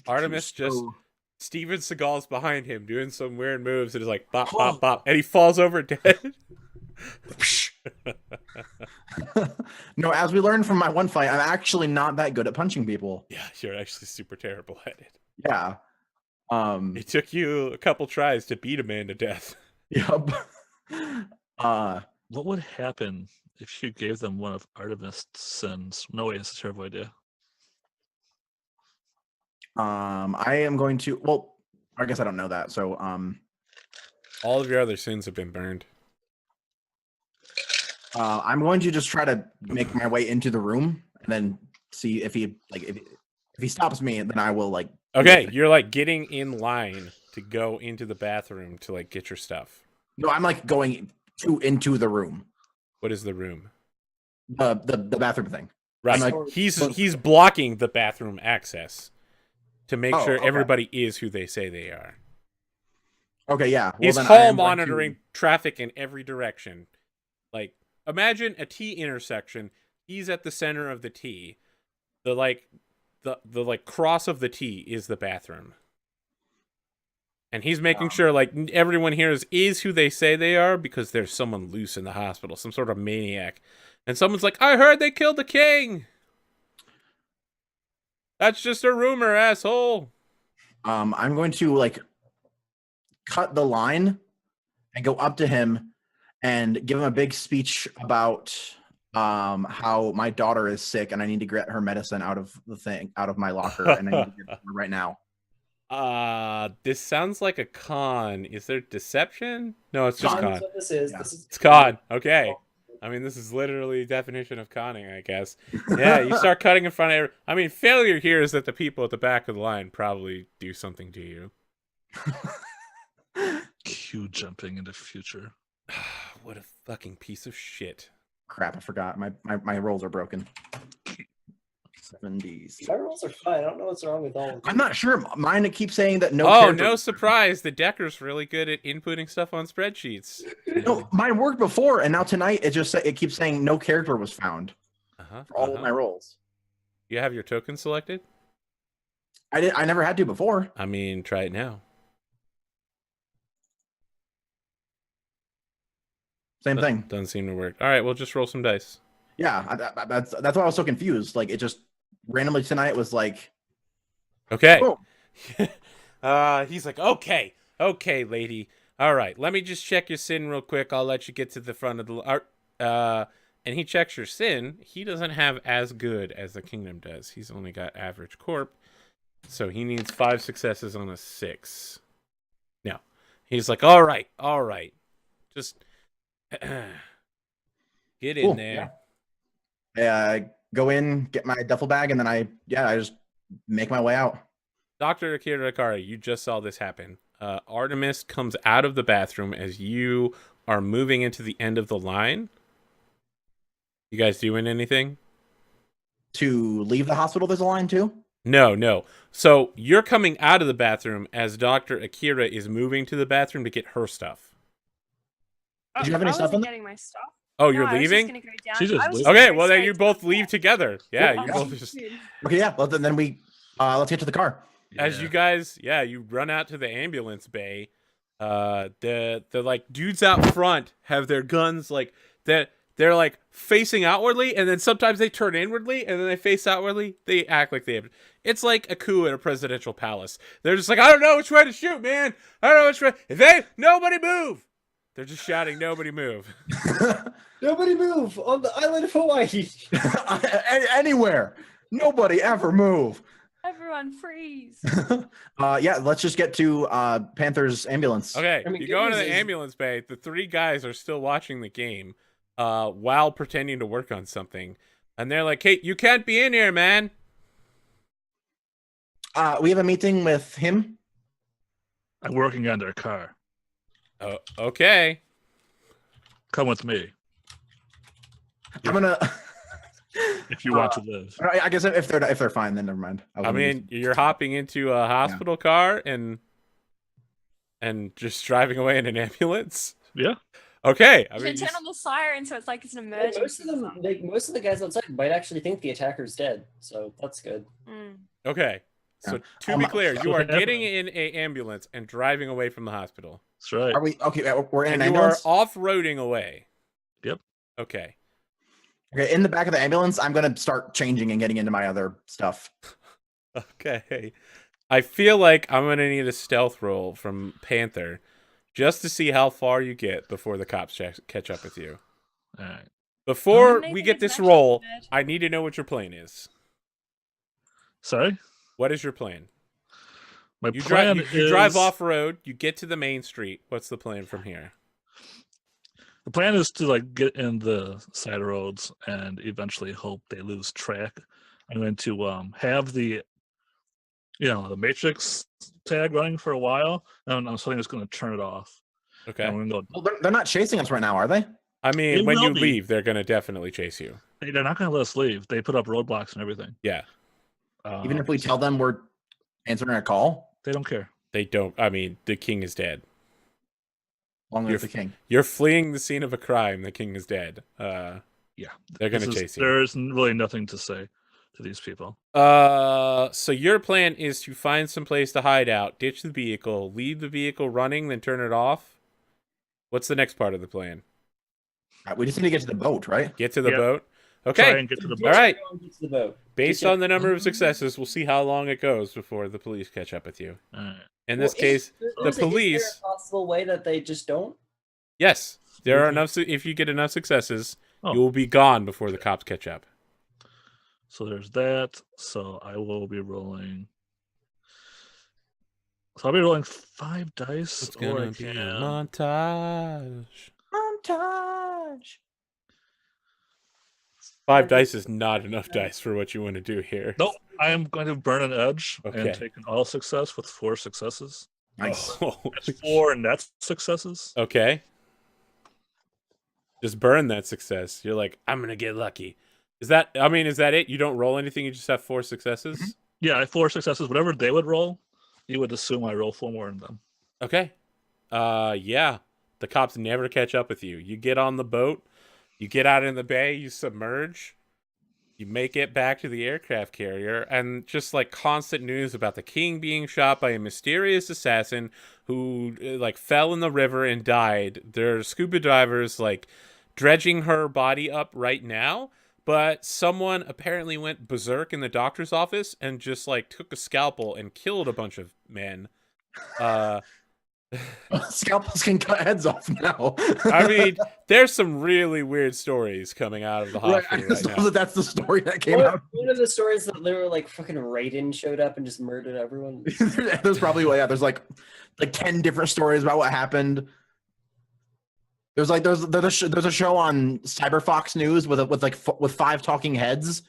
Artemyst just so- Steven Seagal's behind him doing some weird moves and is like bop bop bop, and he falls over dead. No, as we learned from my one fight, I'm actually not that good at punching people. Yeah, you're actually super terrible at it. Yeah. It took you a couple tries to beat a man to death. Yep. What would happen if you gave them one of Artemyst's sins? No way, it's a terrible idea. I am going to. Well, I guess I don't know that. So, All of your other sins have been burned. I'm going to just try to make my way into the room and then see if he if he stops me, then I will like. Okay, you're like getting in line to go into the bathroom to like get your stuff. No, I'm like going into the room. What is the room? The bathroom thing. Right. like- he's blocking the bathroom access to make Oh, sure okay. everybody is who they say they are. Okay, yeah. Well, He's then I hall am going to- monitoring traffic in every direction. Like, imagine a T intersection. He's at the center of the T. the like cross of the T is the bathroom. And he's making sure like everyone here is who they say they are because there's someone loose in the hospital, some sort of maniac. And someone's like, I heard they killed the king. That's just a rumor, asshole. I'm going to like cut the line and go up to him and give him a big speech about how my daughter is sick and I need to get her medicine out of my locker, and I need to get it right now. This sounds like a con. Is there deception? No, it's just con. This is. Yeah. This is It's con. Okay. I mean, this is literally definition of conning, I guess. Yeah, you start cutting in front of I mean, failure here is that the people at the back of the line probably do something to you. Q jumping into future. What a fucking piece of shit. Crap, I forgot. My rolls are broken. 70s. My rolls are fine. I don't know what's wrong with all of them. I'm not sure. Mine keeps saying that no. Oh, character- no surprise. The Decker's really good at inputting stuff on spreadsheets. No, mine worked before, and now tonight it keeps saying no character was found for all of my rolls. You have your token selected? I never had to before. I mean, try it now. Same thing. Doesn't seem to work. All right, well, just roll some dice. Yeah, that's why I was so confused. Like it just randomly tonight was like, Okay. oh, He's like, okay, lady. All right, let me just check your sin real quick. I'll let you get to the front of the and he checks your sin. He doesn't have as good as the kingdom does. He's only got average corp, so he needs 5 successes on a 6. No, he's like, all right, just get in Cool, there. go in, get my duffel bag, and then I just make my way out. Dr. Akira Akari, you just saw this happen. Artemyst comes out of the bathroom as you are moving into the end of the line. You guys doing anything? To leave the hospital, there's a line too? No. So you're coming out of the bathroom as Dr. Akira is moving to the bathroom to get her stuff. Did you have any I stuff wasn't in there? getting my stuff. Oh, No, you're I was just leaving? gonna go down. She just I was leaves. gonna Okay, go well then straight you to both the leave car. together. Yeah, Yeah. you both just Okay, yeah. Well, then we let's get to the car. as you guys, you run out to the ambulance bay. The like dudes out front have their guns like they're like facing outwardly, and then sometimes they turn inwardly, and then they face outwardly. They act like they have. It's like a coup at a presidential palace. They're just like, I don't know which way to shoot, man. I don't know which way. Nobody move. They're just shouting, nobody move. Nobody move on the island of Hawaii. Anywhere. Nobody ever move. Everyone freeze. Yeah, let's just get to Panther's ambulance. Okay, I mean, you good go into news the is- ambulance bay. The 3 guys are still watching the game while pretending to work on something. And they're like, hey, you can't be in here, man. We have a meeting with him. I'm working on their car. Oh, okay. Come with me I'm gonna. if you want to live. I guess if they're fine, then never mind. I mean, you're hopping into a hospital car and just driving away in an ambulance? Yeah. Okay. I You mean, should turn on the siren so it's like it's an Well, emergency. most of the guys outside might actually think the attacker's dead, so that's good. okay. So to be clear, you are getting in a ambulance and driving away from the hospital. That's right. Are we okay? We're in And an you are ambulance. off-roading away. Yep. Okay. Okay, in the back of the ambulance, I'm gonna start changing and getting into my other stuff. Okay. I feel like I'm going to need a stealth roll from Panther just to see how far you get before the cops catch up with you. All right. Before Maybe we get it's this actually roll, good. I need to know what your plan is. Sorry. What is your plan? My You plan drive, you is drive off road, you get to the main street. What's the plan from here? The plan is to like get in the side roads and eventually hope they lose track. I'm going to have the the matrix tag running for a while, and I'm suddenly just going to turn it off. Okay. And I'm going to go. Well, they're not chasing us right now, are they? I mean, They when will you be. leave, they're going to definitely chase you. They're not going to let us leave. They put up roadblocks and everything. Yeah. Even if we tell them we're answering a call, They don't care. They don't. I mean, the king is dead. long You're live the king. You're fleeing the scene of a crime. The king is dead. Yeah. They're going to This is- chase you. There's really nothing to say. to these people. So your plan is to find some place to hide out, ditch the vehicle, leave the vehicle running, then turn it off. What's the next part of the plan? We just need to get to the boat, right? Get to the Yep. boat. Try Okay. and get to the All boat. right. Get to the boat. Based on the number of successes, we'll see how long it goes before the police catch up with you. All right. In this case, the Is there police. a possible way that they just don't? Yes, there are enough. If you get enough successes, Oh. you will be gone before the cops catch up. So there's that. So I will be rolling. So I'll be rolling 5 dice. It's or gonna I be a can. montage. Montage. 5 dice is not enough dice for what you want to do here. Nope. I am going to burn an edge Okay. and take an all success with 4 successes. Nice. Oh, That's 4 net successes. okay. Just burn that success. You're like, I'm gonna get lucky. Is that it? You don't roll anything. You just have 4 successes. Yeah, I have 4 successes. Whatever they would roll, you would assume I roll 4 more than them. Okay. Yeah. The cops never catch up with you. You get on the boat. You get out in the bay. You submerge. You make it back to the aircraft carrier, and just like constant news about the king being shot by a mysterious assassin who like fell in the river and died. There are scuba divers like dredging her body up right now, but someone apparently went berserk in the doctor's office and just like took a scalpel and killed a bunch of men. Scalpels can cut heads off now. I mean, there's some really weird stories coming out of the Right, hospital I right just now. know that that's the story that came One, out. one of the stories that literally like fucking Raiden showed up and just murdered everyone. There's probably there's like 10 different stories about what happened. There's a show on Cyberfox News with 5 talking heads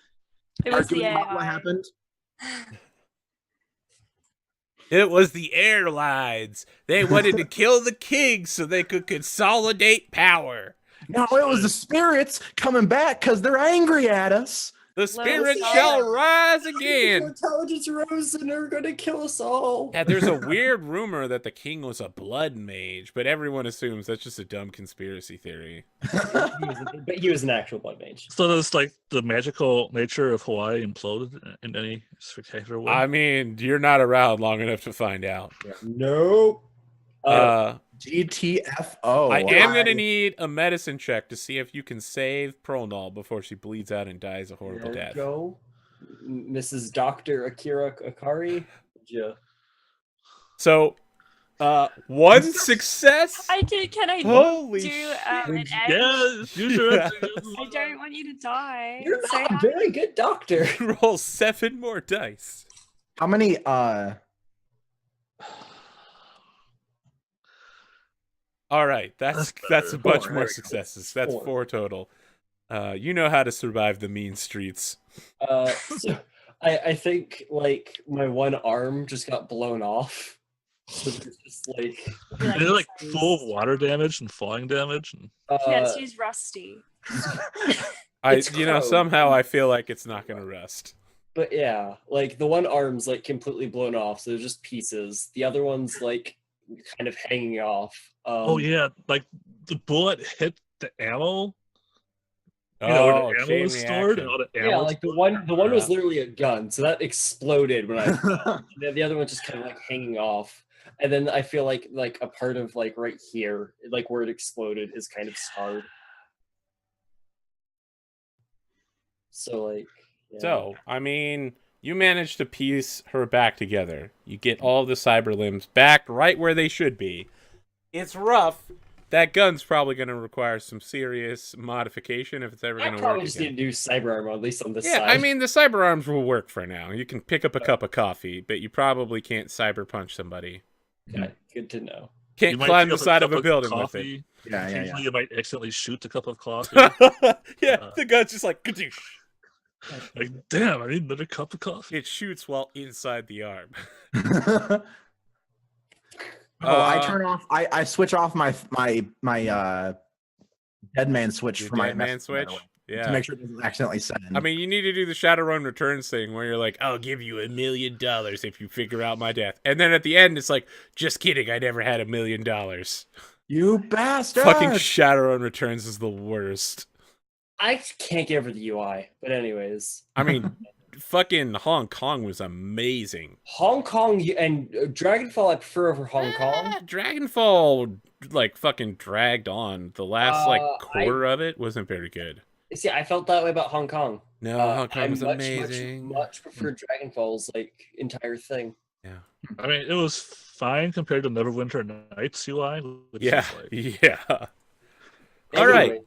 It was the arguing about what AI. happened. It was the airlines. They wanted to kill the king so they could consolidate power. No, it was the spirits coming back because they're angry at us. The spirit Well, shall rise again. Intelligence rose and they're gonna kill us all. Yeah, there's a weird rumor that the king was a blood mage, but everyone assumes that's just a dumb conspiracy theory. But he was an actual blood mage. So does like the magical nature of Hawaii implode in any spectacular way? I mean, you're not around long enough to find out. Nope. GTFO. I am going to need a medicine check to see if you can save Pronal before she bleeds out and dies a horrible There death. you go. Mrs. Dr. Akira Akari. Yeah. So, one success? I did. Can I Holy do shit. an edge? Yeah, you should. I don't want you to die. You're So not a very good doctor. Roll 7 more dice. How many All right, that's a better. bunch 4. more There we go. successes. That's 4. 4 total. You know how to survive the mean streets. So I think like my one arm just got blown off. So there's just like Is it like full of water damage and falling damage? And... Yes, she's rusty. It's Somehow I feel like it's not going to rust. But yeah, like the one arm's like completely blown off, so there's just pieces. The other one's like kind of hanging off. oh yeah, like the bullet hit the ammo. You know, where the ammo chain was stored, and reaction. all the ammo. Yeah, was like the stored. one was literally a gun, so that exploded when I. The other one just kind of like hanging off, and then I feel like a part of like right here, like where it exploded, is kind of scarred. So like. Yeah. So, I mean, you managed to piece her back together. You get all the cyber limbs back right where they should be. It's rough. That gun's probably going to require some serious modification if it's ever I going to work. probably just again. need to do cyber armor at least on this Yeah, side. I mean, the cyber arms will work for now. You can pick up a cup of coffee, but you probably can't cyber punch somebody. Okay, good to know. You Can't might climb pick the up side cup of a building with it. coffee. yeah. Occasionally you might accidentally shoot a cup of coffee. Yeah, the gun's just like, kadoosh. Like, damn, I need another cup of coffee. It shoots while inside the arm. I turn off. I switch off my dead man switch Your for my dead man message, by the switch? way, Yeah. to make sure it doesn't accidentally send. I mean, you need to do the Shadowrun Returns thing where you're like, I'll give you $1 million if you figure out my death. And then at the end, it's like, just kidding, I never had $1 million. you bastard! Fucking Shadowrun Returns is the worst. I can't get over the UI, but anyways. I mean, fucking Hong Kong was amazing. Hong Kong and Dragonfall I prefer over Hong Kong. Dragonfall like fucking dragged on. The last like quarter of it wasn't very good. See, I felt that way about Hong Kong. No, Hong Kong was amazing. Much preferred Dragonfall's like entire thing. Yeah. I mean, it was fine compared to Neverwinter Nights UI. Which Yeah. is like... Yeah. All right.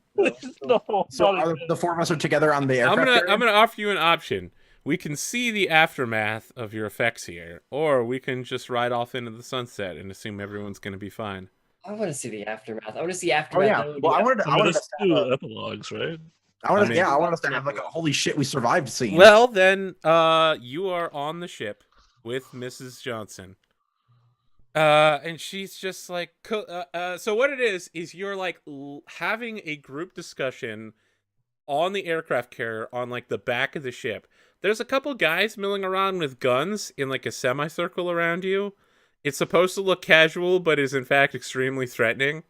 So the four of us are together on the aircraft. I'm gonna offer you an option. We can see the aftermath of your effects here, or we can just ride off into the sunset and assume everyone's gonna be fine. I want to see the aftermath. I want to see aftermath. Oh yeah. Well, I wanted to to do epilogues, right? I want us to have like a holy shit we survived scene. Well, then, you are on the ship with Mrs. Johnson. And she's just like, so what it is you're like having a group discussion on the aircraft carrier on like the back of the ship. There's a couple guys milling around with guns in like a semicircle around you. It's supposed to look casual, but is in fact extremely threatening.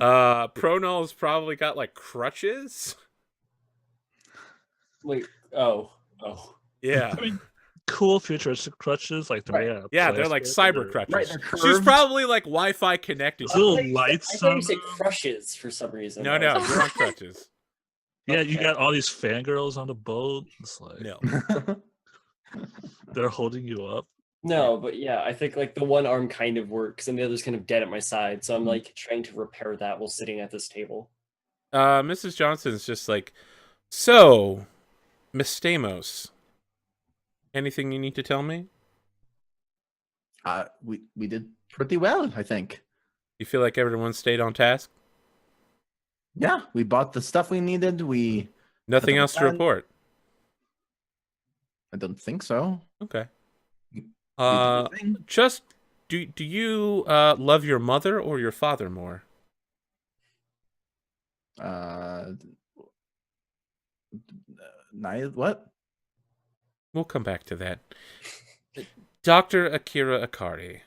Pronull's probably got like crutches. Wait, oh. Yeah. I mean, cool futuristic crutches, like yeah, they're like cyber crutches. Right, they're She's probably like Wi-Fi connected. Little lights. I thought you said crushes for some reason. No, you're on crutches. Yeah, you got all these fangirls on the boat. It's like No. they're holding you up. No, but yeah, I think like the one arm kind of works and the other's kind of dead at my side. So I'm like trying to repair that while sitting at this table. Mrs. Johnson's just like, so, Miss Stamos, anything you need to tell me? We did pretty well, I think. You feel like everyone stayed on task? Yeah, we bought the stuff we needed. Nothing else to report? I don't think so. Okay. We did the thing. Just, do you love your mother or your father more? What? We'll come back to that. Dr. Akira Akari,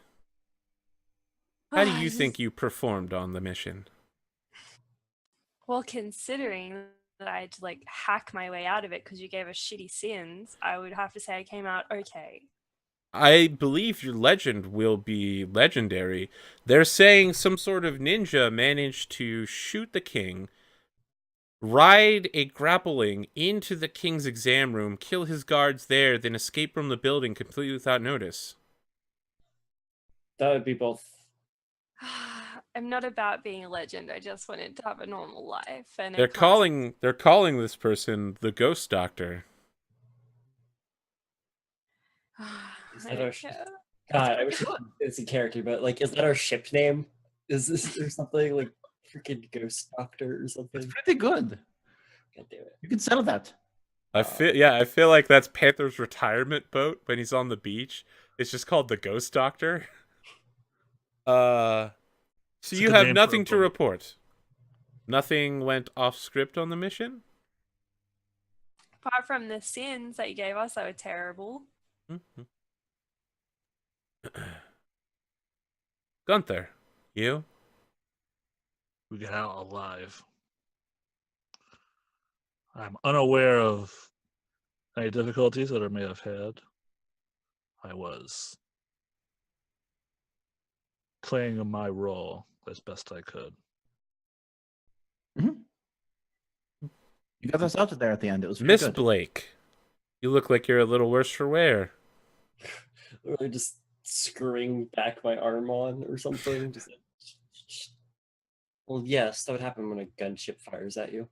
how do you think you performed on the mission? Well, considering that I had to like hack my way out of it because you gave us shitty sins, I would have to say I came out okay. I believe your legend will be legendary. They're saying some sort of ninja managed to shoot the king, ride a grappling into the king's exam room, kill his guards there, then escape from the building completely without notice. That would be both. I'm not about being a legend. I just wanted to have a normal life. And They're calling this person the Ghost Doctor. Is that our God, I wish it's a character, but like, is that our ship name? Is this or something like freaking Ghost Doctor or something? It's pretty good. God damn it. You can settle that. I feel like that's Panther's retirement boat when he's on the beach. It's just called the Ghost Doctor. So you have nothing to report. Nothing went off script on the mission? Apart from the sins that you gave us, that were terrible. Mm-hmm. Gunther, you? We got out alive. I'm unaware of any difficulties that I may have had. I was playing my role as best I could. Mm-hmm. You got us out there at the end. It was Miss good. Blake, you look like you're a little worse for wear. Or just screwing back my arm on or something. Just like, well, yes, that would happen when a gunship fires at you.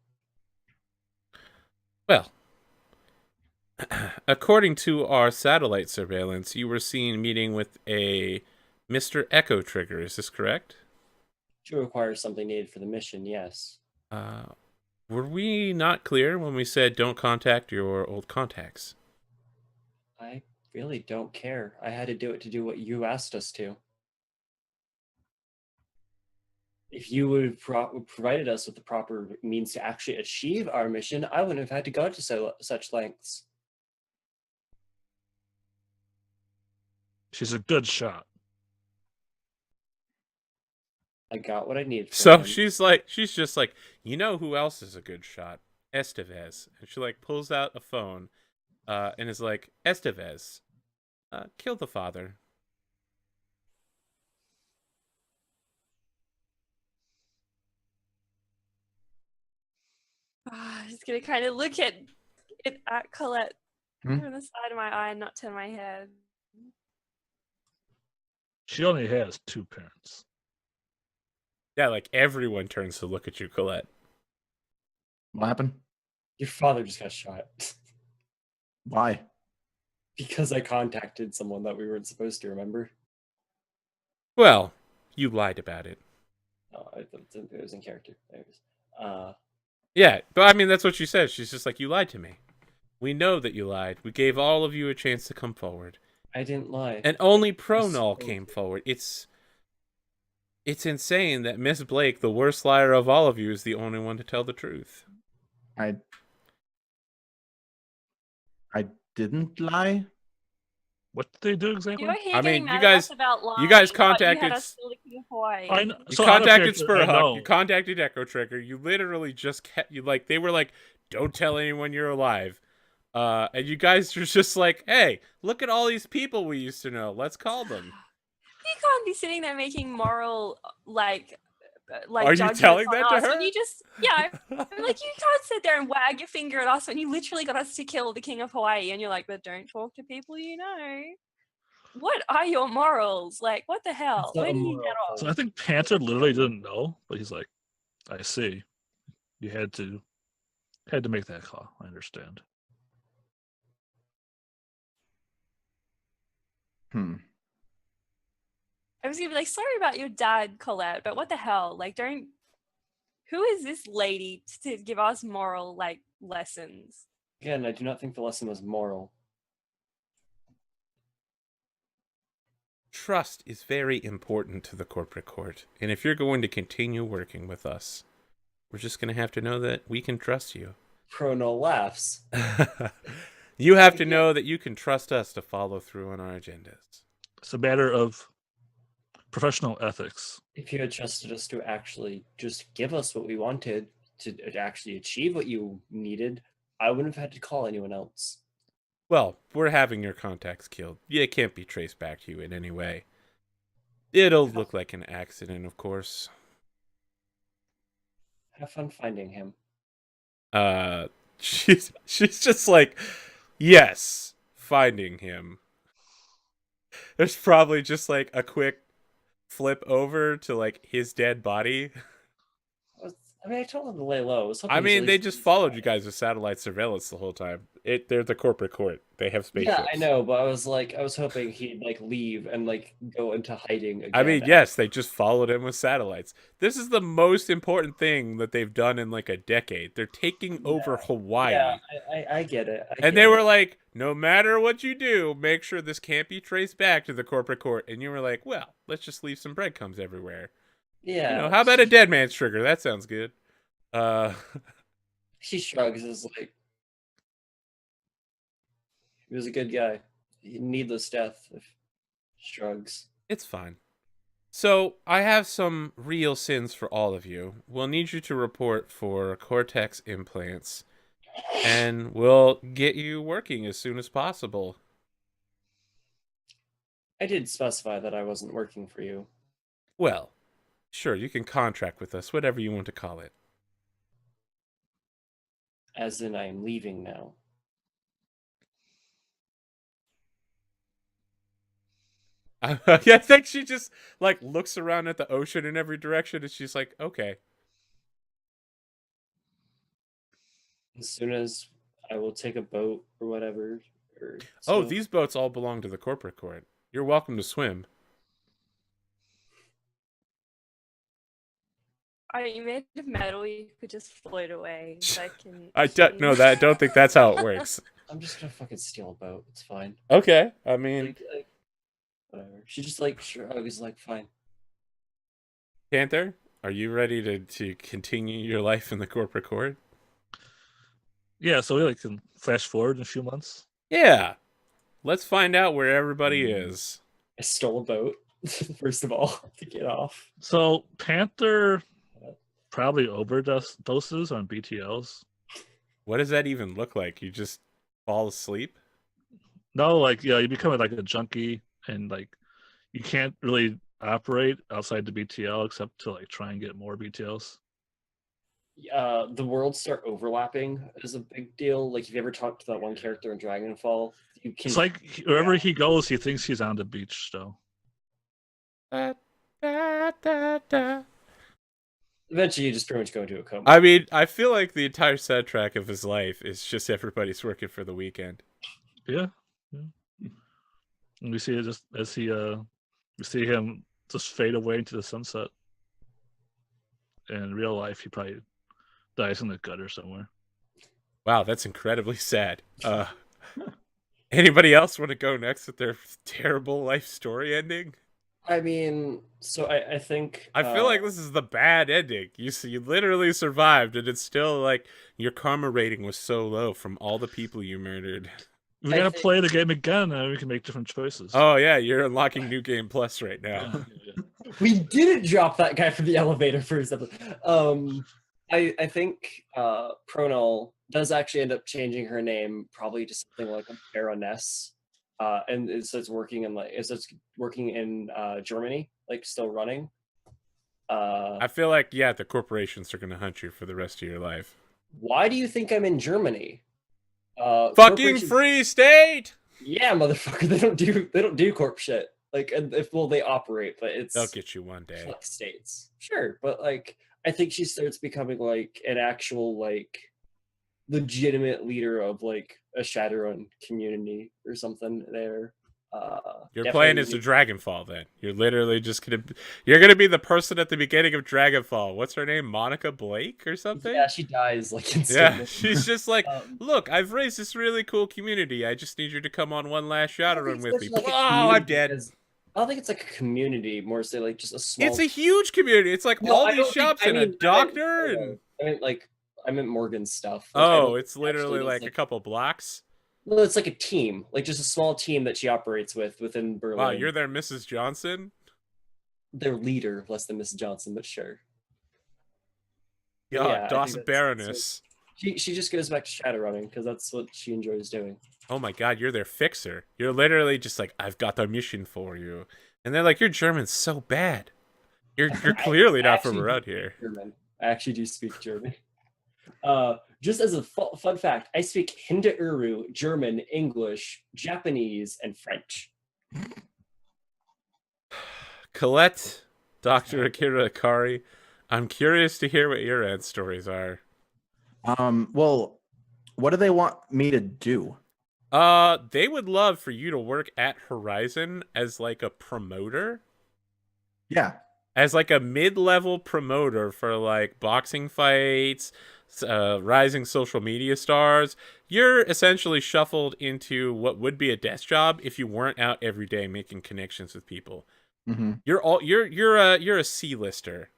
Well, according to our satellite surveillance, you were seen meeting with a Mr. Echo Trigger. Is this correct? To require something needed for the mission, yes. Were we not clear when we said don't contact your old contacts? I really don't care. I had to do it to do what you asked us to. If you would have provided us with the proper means to actually achieve our mission, I wouldn't have had to go to such lengths. She's a good shot. I got what I needed. So she's just like, you know who else is a good shot? Estevez. And she like pulls out a phone. and is like, Estevez, kill the father. I'm just gonna kind of look at it at Colette Hmm? from the side of my eye, not to my head. She only has 2 parents. Yeah, like everyone turns to look at you, Colette. What happened? Your father just got shot. Why? Because I contacted someone that we weren't supposed to, remember? Well, you lied about it. No, it was in character. Anyways. Yeah, but I mean, that's what she says. She's just like, you lied to me. We know that you lied. We gave all of you a chance to come forward. I didn't lie. And only Pro-Null came forward. It's insane that Miss Blake, the worst liar of all of you, is the only one to tell the truth. I didn't lie. What did they do You exactly? were here I getting mean, mad you at guys- us about lying. you guys but you contacted had us still looking in Hawaii. I know. You So out of contacted character, I know. Spurhawk. You contacted Echo Trigger. You literally just kept you like they were like, don't tell anyone you're alive. And you guys are just like, hey, look at all these people we used to know. Let's call them. You can't be sitting there making moral like Are you judgments telling on that to us her? when you just I'm like, you can't sit there and wag your finger at us when you literally got us to kill the king of Hawaii, and you're like, but don't talk to people you know. What are your morals? Like, what the hell? It's not Where a do you moral get off? So I think Panther literally didn't know, but he's like, I see. You had to make that call. I understand. I was gonna be like, sorry about your dad, Colette, but what the hell? Like, don't. Who is this lady to give us moral like lessons? Again, I do not think the lesson was moral. Trust is very important to the corporate court. And if you're going to continue working with us, we're just going to have to know that we can trust you. Pro-Null laughs. You have to know that you can trust us to follow through on our agendas. It's a matter of professional ethics. If you had trusted us to actually just give us what we wanted, to actually achieve what you needed, I wouldn't have had to call anyone else. Well, we're having your contacts killed. Yeah, it can't be traced back to you in any way. It'll look like an accident, of course. Have fun finding him. She's just like, yes, finding him. There's probably just like a quick flip over to like his dead body. I mean, I told him to lay low. I was hoping I he's mean, at they least just decent. followed you guys with satellite surveillance the whole time. They're the corporate court. They have spaceships. Yeah, I know, but I was hoping he'd like leave and like go into hiding again. I mean, yes, they just followed him with satellites. This is the most important thing that they've done in like a decade. They're taking over Hawaii. Yeah, I get it. And they were like, no matter what you do, make sure this can't be traced back to the corporate court. And you were like, well, let's just leave some breadcrumbs everywhere. Yeah. You know, how about a dead man's trigger? That sounds good. She shrugs. Is like, he was a good guy. Needless death. Shrugs. It's fine. So, I have some real sins for all of you. We'll need you to report for cortex implants, and we'll get you working as soon as possible. I did specify that I wasn't working for you. Well, sure, you can contract with us, whatever you want to call it. As in, I am leaving now. I think she just like looks around at the ocean in every direction, and she's like, okay. As soon as I will take a boat or whatever. Oh, these boats all belong to the corporate court. You're welcome to swim. Are you made of metal? You could just float away. So I can. I don't think that's how it works. I'm just gonna fucking steal a boat. It's fine. Okay, I mean, Like, whatever. She just like shrugs, like, fine. Panther, are you ready to continue your life in the corporate court? Yeah, so we like can flash forward in a few months. Yeah. Let's find out where everybody is. I stole a boat, first of all, to get off. So Panther probably overdoses on BTLs. What does that even look like? You just fall asleep? No, like yeah, you become like a junkie, and like you can't really operate outside the BTL except to like try and get more BTLs. The worlds start overlapping is a big deal. Like if you ever talked to that one character in Dragonfall, you can. It's like wherever he goes, he thinks he's on the beach still. Da, da, da, da. Eventually, you just pretty much go into a coma. I mean, I feel like the entire soundtrack of his life is just everybody's working for the weekend. Yeah. And we see it just as we see him just fade away into the sunset. In real life, he probably dies in the gutter somewhere. Wow, that's incredibly sad. Anybody else want to go next with their terrible life story ending? I mean, so I think I feel like this is the bad ending. You literally survived, and it's still like your karma rating was so low from all the people you murdered. We gotta play the game again, and we can make different choices. Oh yeah, you're unlocking New Game Plus right now. Yeah. we didn't drop that guy from the elevator for his episode. I think Pronal does actually end up changing her name probably to something like a Baroness. And it starts working in Germany, like still running. I feel like the corporations are gonna hunt you for the rest of your life. Why do you think I'm in Germany? Fucking free state. Yeah, motherfucker. They don't do corp shit. Like, and they operate, but They'll get you one day. Like states, sure, but like I think she starts becoming like an actual like legitimate leader of like a Shadowrun community or something there. You're playing as a Dragonfall then. You're literally just you're gonna be the person at the beginning of Dragonfall. What's her name? Monica Blake or something? Yeah, she dies like instantly. Yeah, she's just like, look, I've raised this really cool community. I just need you to come on one last Shadowrun with me. Like I'm dead. I don't think it's like a community, more so like just a small. It's a huge community. It's like all these shops and a doctor I meant Morgan's stuff. Oh, it's literally like a couple blocks. Well, it's like a team, like just a small team that she operates within Berlin. Wow, you're their Mrs. Johnson? Their leader, less than Mrs. Johnson, but sure. Yeah, Dawson Baroness. She just goes back to Shadowrunning because that's what she enjoys doing. Oh my god, you're their fixer. You're literally just like, I've got the mission for you. And they're like, your German's so bad. You're clearly not from around here. German. I actually do speak German. Just as a fun fact, I speak Hindu, German, English, Japanese, and French. Colette, Dr. Akira Akari, I'm curious to hear what your end stories are. Well, what do they want me to do? They would love for you to work at Horizon as like a promoter. Yeah. As like a mid-level promoter for like boxing fights, rising social media stars. You're essentially shuffled into what would be a desk job if you weren't out every day making connections with people. Mm-hmm. You're a C-lister.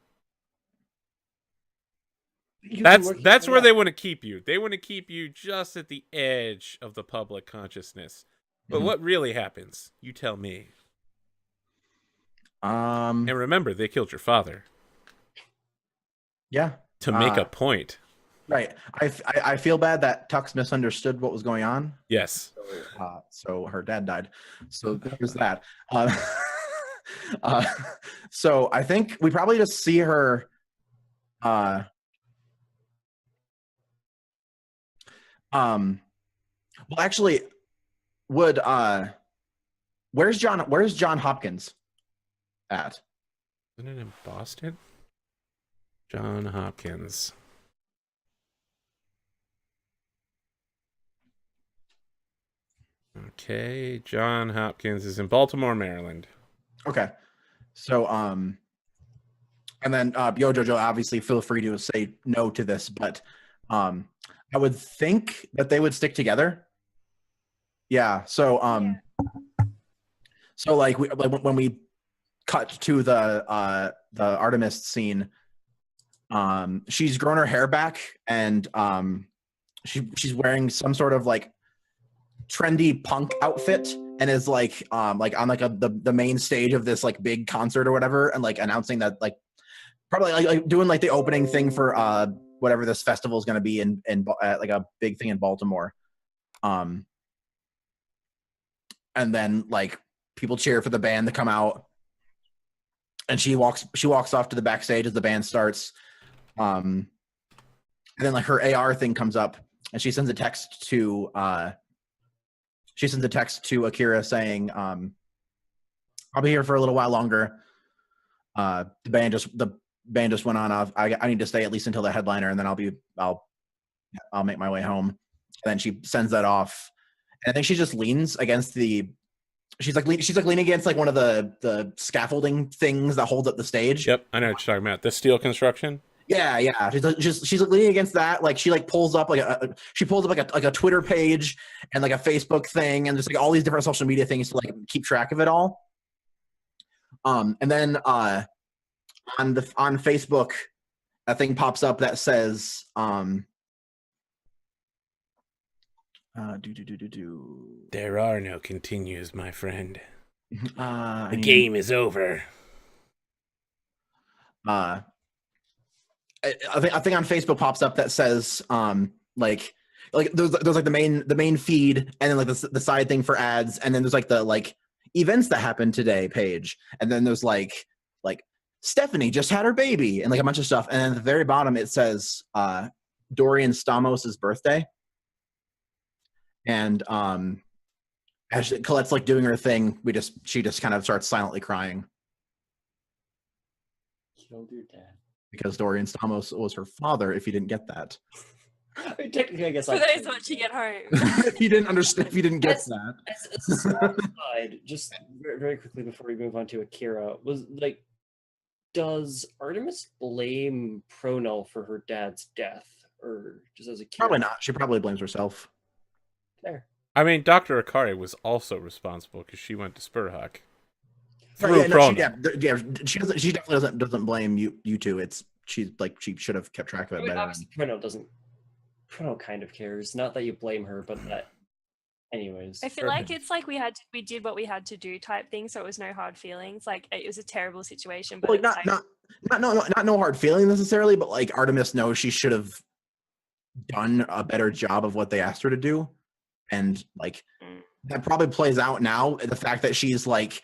That's where they want to keep you. They want to keep you just at the edge of the public consciousness. But what really happens? You tell me. And remember, they killed your father. Yeah. To make a point. Right. I feel bad that Tux misunderstood what was going on. Yes. So her dad died. So there's that. So I think we probably just see her. Well, actually, would where's John Hopkins at? Isn't it in Boston? John Hopkins. Okay, John Hopkins is in Baltimore, Maryland. Okay. So and then Yo Jojo, obviously feel free to say no to this, but I would think that they would stick together. Yeah. So so like when we cut to the Artemyst scene, she's grown her hair back and she's wearing some sort of like trendy punk outfit and is like on like the main stage of this like big concert or whatever, and like announcing that like probably like doing like the opening thing for whatever this festival is going to be in like a big thing in Baltimore. and then like people cheer for the band to come out, and she walks off to the backstage as the band starts. And then like her AR thing comes up, and she sends a text to Akira saying, "I'll be here for a little while longer. The band just went on. I need to stay at least until the headliner, and then I'll make my way home." And then she sends that off, and I think she just leans against she's leaning against like one of the scaffolding things that holds up the stage. Yep, I know what you're talking about. The steel construction. Yeah. She's leaning against that. Like she like pulls up like a Twitter page and like a Facebook thing, and there's like all these different social media things to like keep track of it all. And then on Facebook, a thing pops up that says There are no continues, my friend. The game is over. I think on Facebook pops up that says like there's like the main feed, and then like the side thing for ads, and then there's like the like events that happened today page, and then there's like Stephanie just had her baby and like a bunch of stuff, and then at the very bottom it says Dorian Stamos' birthday, and as Colette's like doing her thing, she just kind of starts silently crying. Killed your dad. Because Dorian Stamos was her father, if you didn't get that. I mean, technically, I guess For those watching at home. If you didn't understand, if you didn't get that. As a small aside, just very, very quickly before we move on to Akira, does Artemyst blame Pronull for her dad's death, or just as a Akira? Probably not. She probably blames herself. There. I mean, Dr. Akari was also responsible because she went to Spurhawk. She definitely doesn't blame you two. She should have kept track of it better. Obviously, Pronull kind of cares. Not that you blame her, but that. Anyways, I feel like it's like we did what we had to do type thing, so it was no hard feelings. Like it was a terrible situation, but like not no hard feelings necessarily, but like Artemyst knows she should have done a better job of what they asked her to do, and like that probably plays out now. The fact that she's like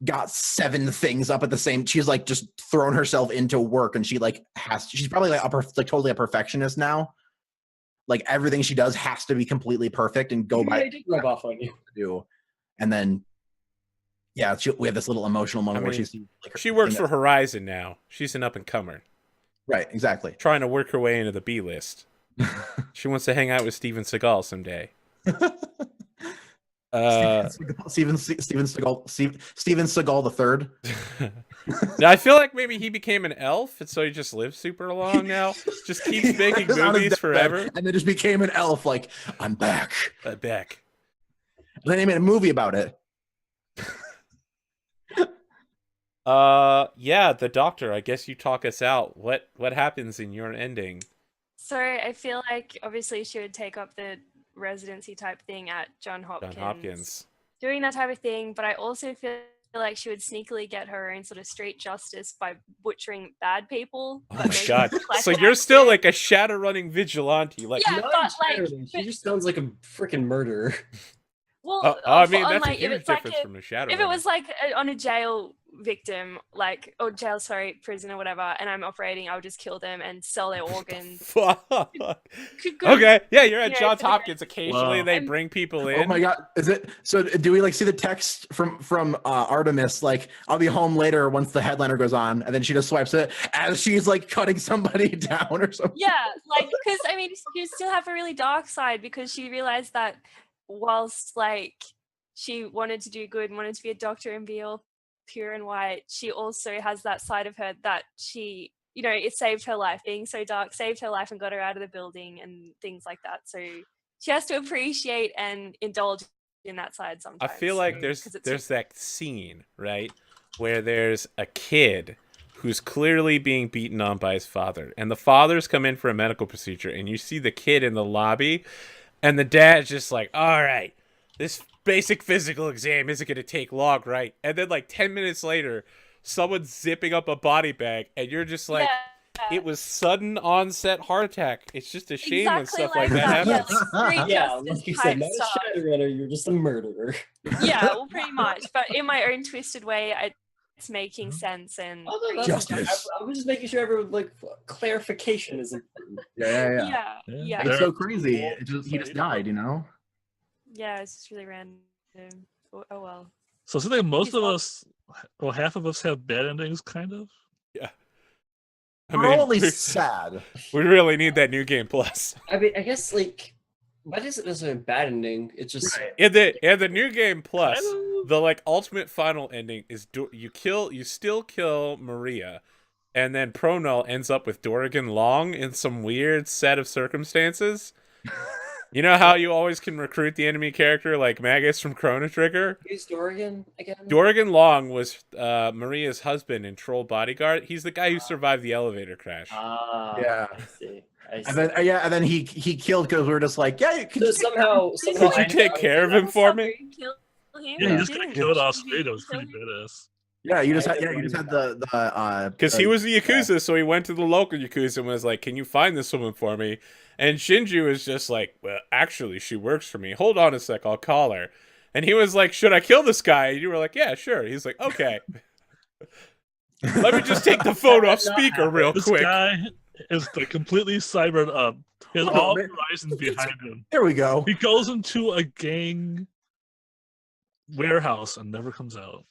got 7 things up at the same, she's like just thrown herself into work, and she's probably like totally a perfectionist now. Like everything she does has to be completely perfect and go by. Rub off on you. And then, yeah, we have this little emotional moment where she works for Horizon now. She's an up and comer. Right, exactly. Trying to work her way into the B list. She wants to hang out with Steven Seagal someday. Steven Seagal the third. Now I feel like maybe he became an elf, and so he just lives super long now. Just keeps making movies forever, and then just became an elf. Like, I'm back. I'm back. And then he made a movie about it. Yeah, the Doctor. I guess you talk us out. What happens in your ending? So I feel like obviously she would take up the residency type thing at Johns Hopkins, doing that type of thing, but I also feel like she would sneakily get her own sort of street justice by butchering bad people. Oh my god! So you're still like a Shadowrunning vigilante, like yeah, but like she just sounds like a freaking murderer. Well, I mean that's like, a huge difference from a Shadowrunner. If it was like on a jail victim, like prison or whatever, and I'm operating, I would just kill them and sell their organs. Fuck. Okay, yeah, you're at Johns Hopkins. Occasionally they bring people in. Oh my god, is it? So do we like see the text from Artemyst? Like, I'll be home later once the headliner goes on, and then she just swipes it as she's like cutting somebody down or something. Yeah, like because I mean, you still have a really dark side because she realized that whilst like she wanted to do good and wanted to be a doctor and be all pure and white, she also has that side of her that she, it saved her life. Being so dark saved her life and got her out of the building and things like that. So she has to appreciate and indulge in that side sometimes. I feel like there's that scene, right, where there's a kid who's clearly being beaten on by his father, and the father's come in for a medical procedure, and you see the kid in the lobby, and the dad's just like, all right, this basic physical exam isn't going to take long, right? And then like 10 minutes later, someone's zipping up a body bag, and you're just like, it was sudden onset heart attack. It's just a shame when stuff like that happens. Like you said, not a Shadowrunner, you're just a murderer. Yeah, well, pretty much. But in my own twisted way, it's making sense and Justice. I'm just making sure everyone like clarification is important. yeah. It's so crazy. He just died, you know? Yeah, it's just really random. Oh well. So I think most He's of not- us, well, half of us have bad endings, kind of. I We're all at least sad. we really need that new game plus. I mean, I guess like, why does it necessarily a bad ending? It's just In the new game plus, Kind of. the like ultimate final ending is you still kill Maria, and then Null ends up with Dorrigan Long in some weird set of circumstances. You know how you always can recruit the enemy character like Magus from Chrono Trigger? who's Dorrigan again? Dorrigan Long was Maria's husband in Troll Bodyguard. He's the guy who survived the elevator crash. Yeah. I see. And then and then he killed because we were just like, yeah, you can So somehow, Could you take care of him for me? Kill him? Yeah, he just got didn't. killed off Did screen. It you was kill pretty him? badass. Yeah, you just I had the Because he was the Yakuza, so he went to the local Yakuza and was like, can you find this woman for me? And Shinju is just like, well, actually, she works for me. Hold on a sec, I'll call her. And he was like, should I kill this guy? And you were like, yeah, sure. He's like, okay. Let me just take the phone off speaker real This quick. guy is like completely cybered up. He has Oh, all man. Horizon behind him. There we go. He goes into a gang warehouse and never comes out.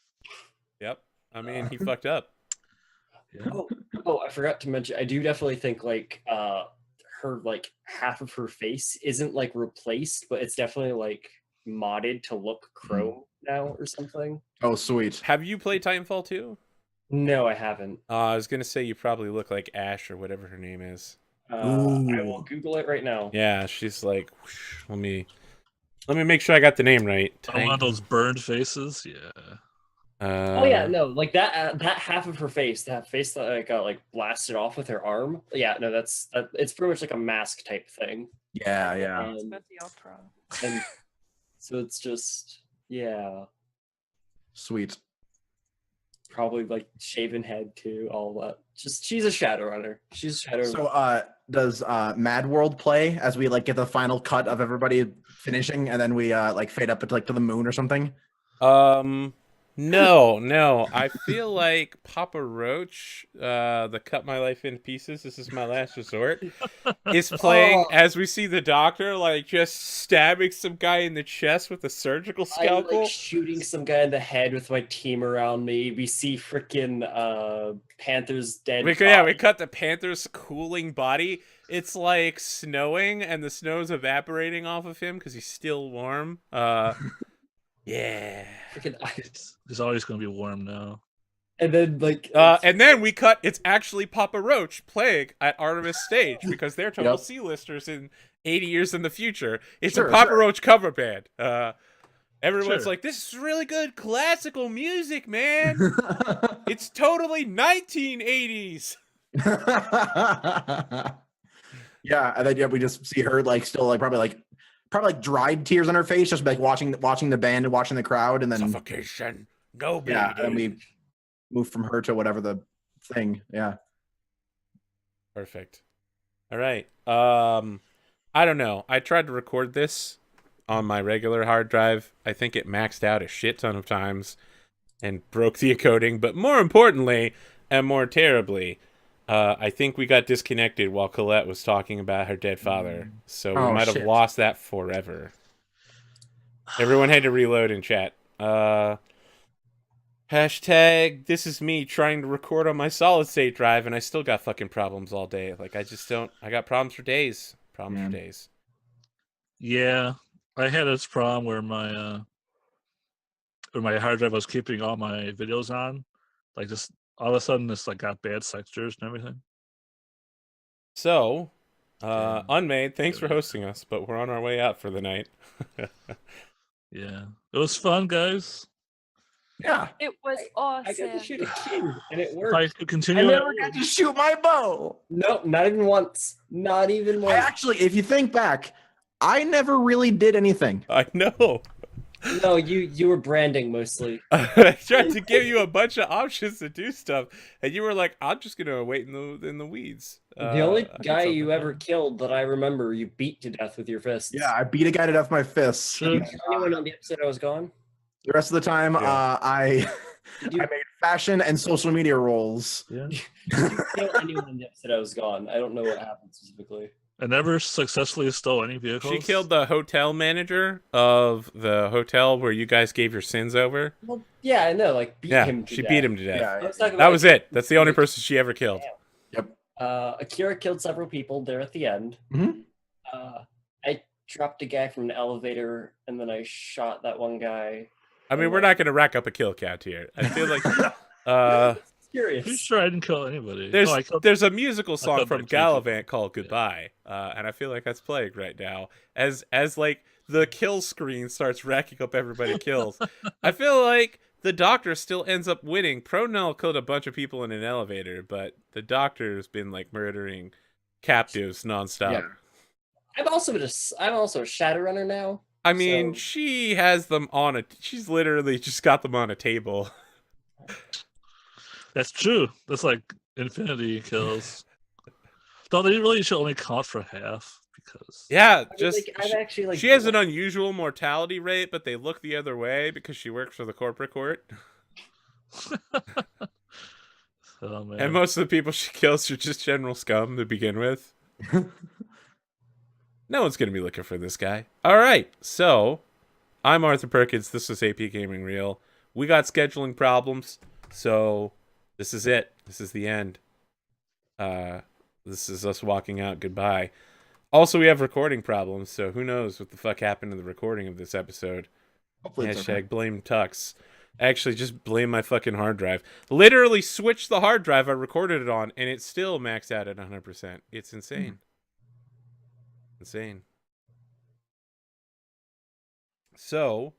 Yep. I mean, he fucked up. Yeah. Oh, I forgot to mention. I do definitely think like her like half of her face isn't like replaced, but it's definitely like modded to look chrome now or something. Oh, sweet. Have you played Titanfall 2? No, I haven't. I was going to say you probably look like Ash or whatever her name is. I Ooh. will Google it right now. Yeah, she's like, whoosh, let me make sure I got the name right. One of those burned faces. Yeah. Oh yeah, no, like that half of her face, that face that got like blasted off with her arm. Yeah, no, it's pretty much like a mask type thing. Yeah, yeah. It's about the opera. And so it's just Sweet. probably like shaven head too, all that. Just she's a Shadowrunner. She's a Shadowrunner. So does Mad World play as we like get the final cut of everybody finishing and then we like fade up to the moon or something? No. I feel like Papa Roach, the Cut My Life in Pieces, This Is My Last Resort, is playing as we see the doctor like just stabbing some guy in the chest with a surgical I'm scalpel. like shooting some guy in the head with my team around me. We see freaking Panther's dead. We cut the Panther's cooling body. It's like snowing and the snow's evaporating off of him because he's still warm. Yeah. Freaking, It's always going to be warm now. and then like And then we cut. It's actually Papa Roach playing at Artemyst stage because they're total Yep. C-listers in 80 years in the future. It's Sure, a Papa sure. Roach cover band. Everyone's Sure. like, "This is really good classical music, man. It's totally 1980s." Yeah, and then we just see her like still like probably dried tears on her face, just like watching the band and watching the crowd, and then Suffocation. No bleeding. yeah, and we move from her to whatever the thing. Yeah. Perfect. All right. I don't know. I tried to record this on my regular hard drive. I think it maxed out a shit ton of times and broke the encoding. But more importantly, and more terribly, I think we got disconnected while Colette was talking about her dead father. So we Oh, might have shit. lost that forever. Everyone had to reload in chat. Hashtag, this is me trying to record on my solid state drive, and I still got fucking problems all day. Like, I got problems for days. Problems for days. Yeah, I had this problem where my hard drive was keeping all my videos on, like just all of a sudden it's like got bad textures and everything. So, Unmade, thanks for hosting us, but we're on our way out for the night. Yeah, it was fun, guys. Yeah. It was I got awesome. to shoot a king, and it If worked. I could I continue, never got to shoot my bow. No, not even once. Not even I once. actually, if you think back, I never really did anything. I know. No, you were branding mostly. I tried to give you a bunch of options to do stuff, and you were like, "I'm just gonna wait in the weeds." The only I did guy you something. ever killed that I remember, you beat to death with your fists. Yeah, I beat a guy to death with my fists. Sure. Did you kill anyone on the episode I was gone? The rest of the time, Yeah. I Did you, I made fashion and social media roles. Yeah. did you kill anyone on the episode I was gone? I don't know what happened specifically. I never successfully stole any vehicles. She killed the hotel manager of the hotel where you guys gave your sins over. Well, yeah, I know, like beat Yeah, him to she death. beat him to death. I Yeah, was talking That about, was it. That's the only person she ever killed. Akira killed several people there at the end. Mhm. I dropped a guy from an elevator, and then I shot that one guy. I mean, we're not going to rack up a kill count here. I feel like Curious. Pretty sure I didn't kill anybody. there's Oh, I killed there's a musical song killed from like 2 people. Gallivant called "Goodbye," and I feel like that's playing right now as like the kill screen starts racking up everybody kills. I feel like the Doctor still ends up winning. Pro Null killed a bunch of people in an elevator, but the Doctor's been like murdering captives nonstop. Yeah. I'm also a Shadowrunner now. I mean, So- she has them on a. She's literally just got them on a table. That's true. That's like infinity kills. Though they really should only count for half because Yeah, I mean, just like, I've actually like she has an unusual mortality rate, but they look the other way because she works for the corporate court. oh man. And most of the people she kills are just general scum to begin with. No one's going to be looking for this guy. All right, so I'm Arthur Perkins. This is AP Gaming Real. We got scheduling problems, so this is it. This is the end. This is us walking out. Goodbye. Also, we have recording problems, so who knows what the fuck happened to the recording of this episode. Hopefully it's Hashtag okay. blame Tux. Actually, just blame my fucking hard drive. Literally switched the hard drive I recorded it on, and it's still maxed out at 100%. It's insane. Insane. So,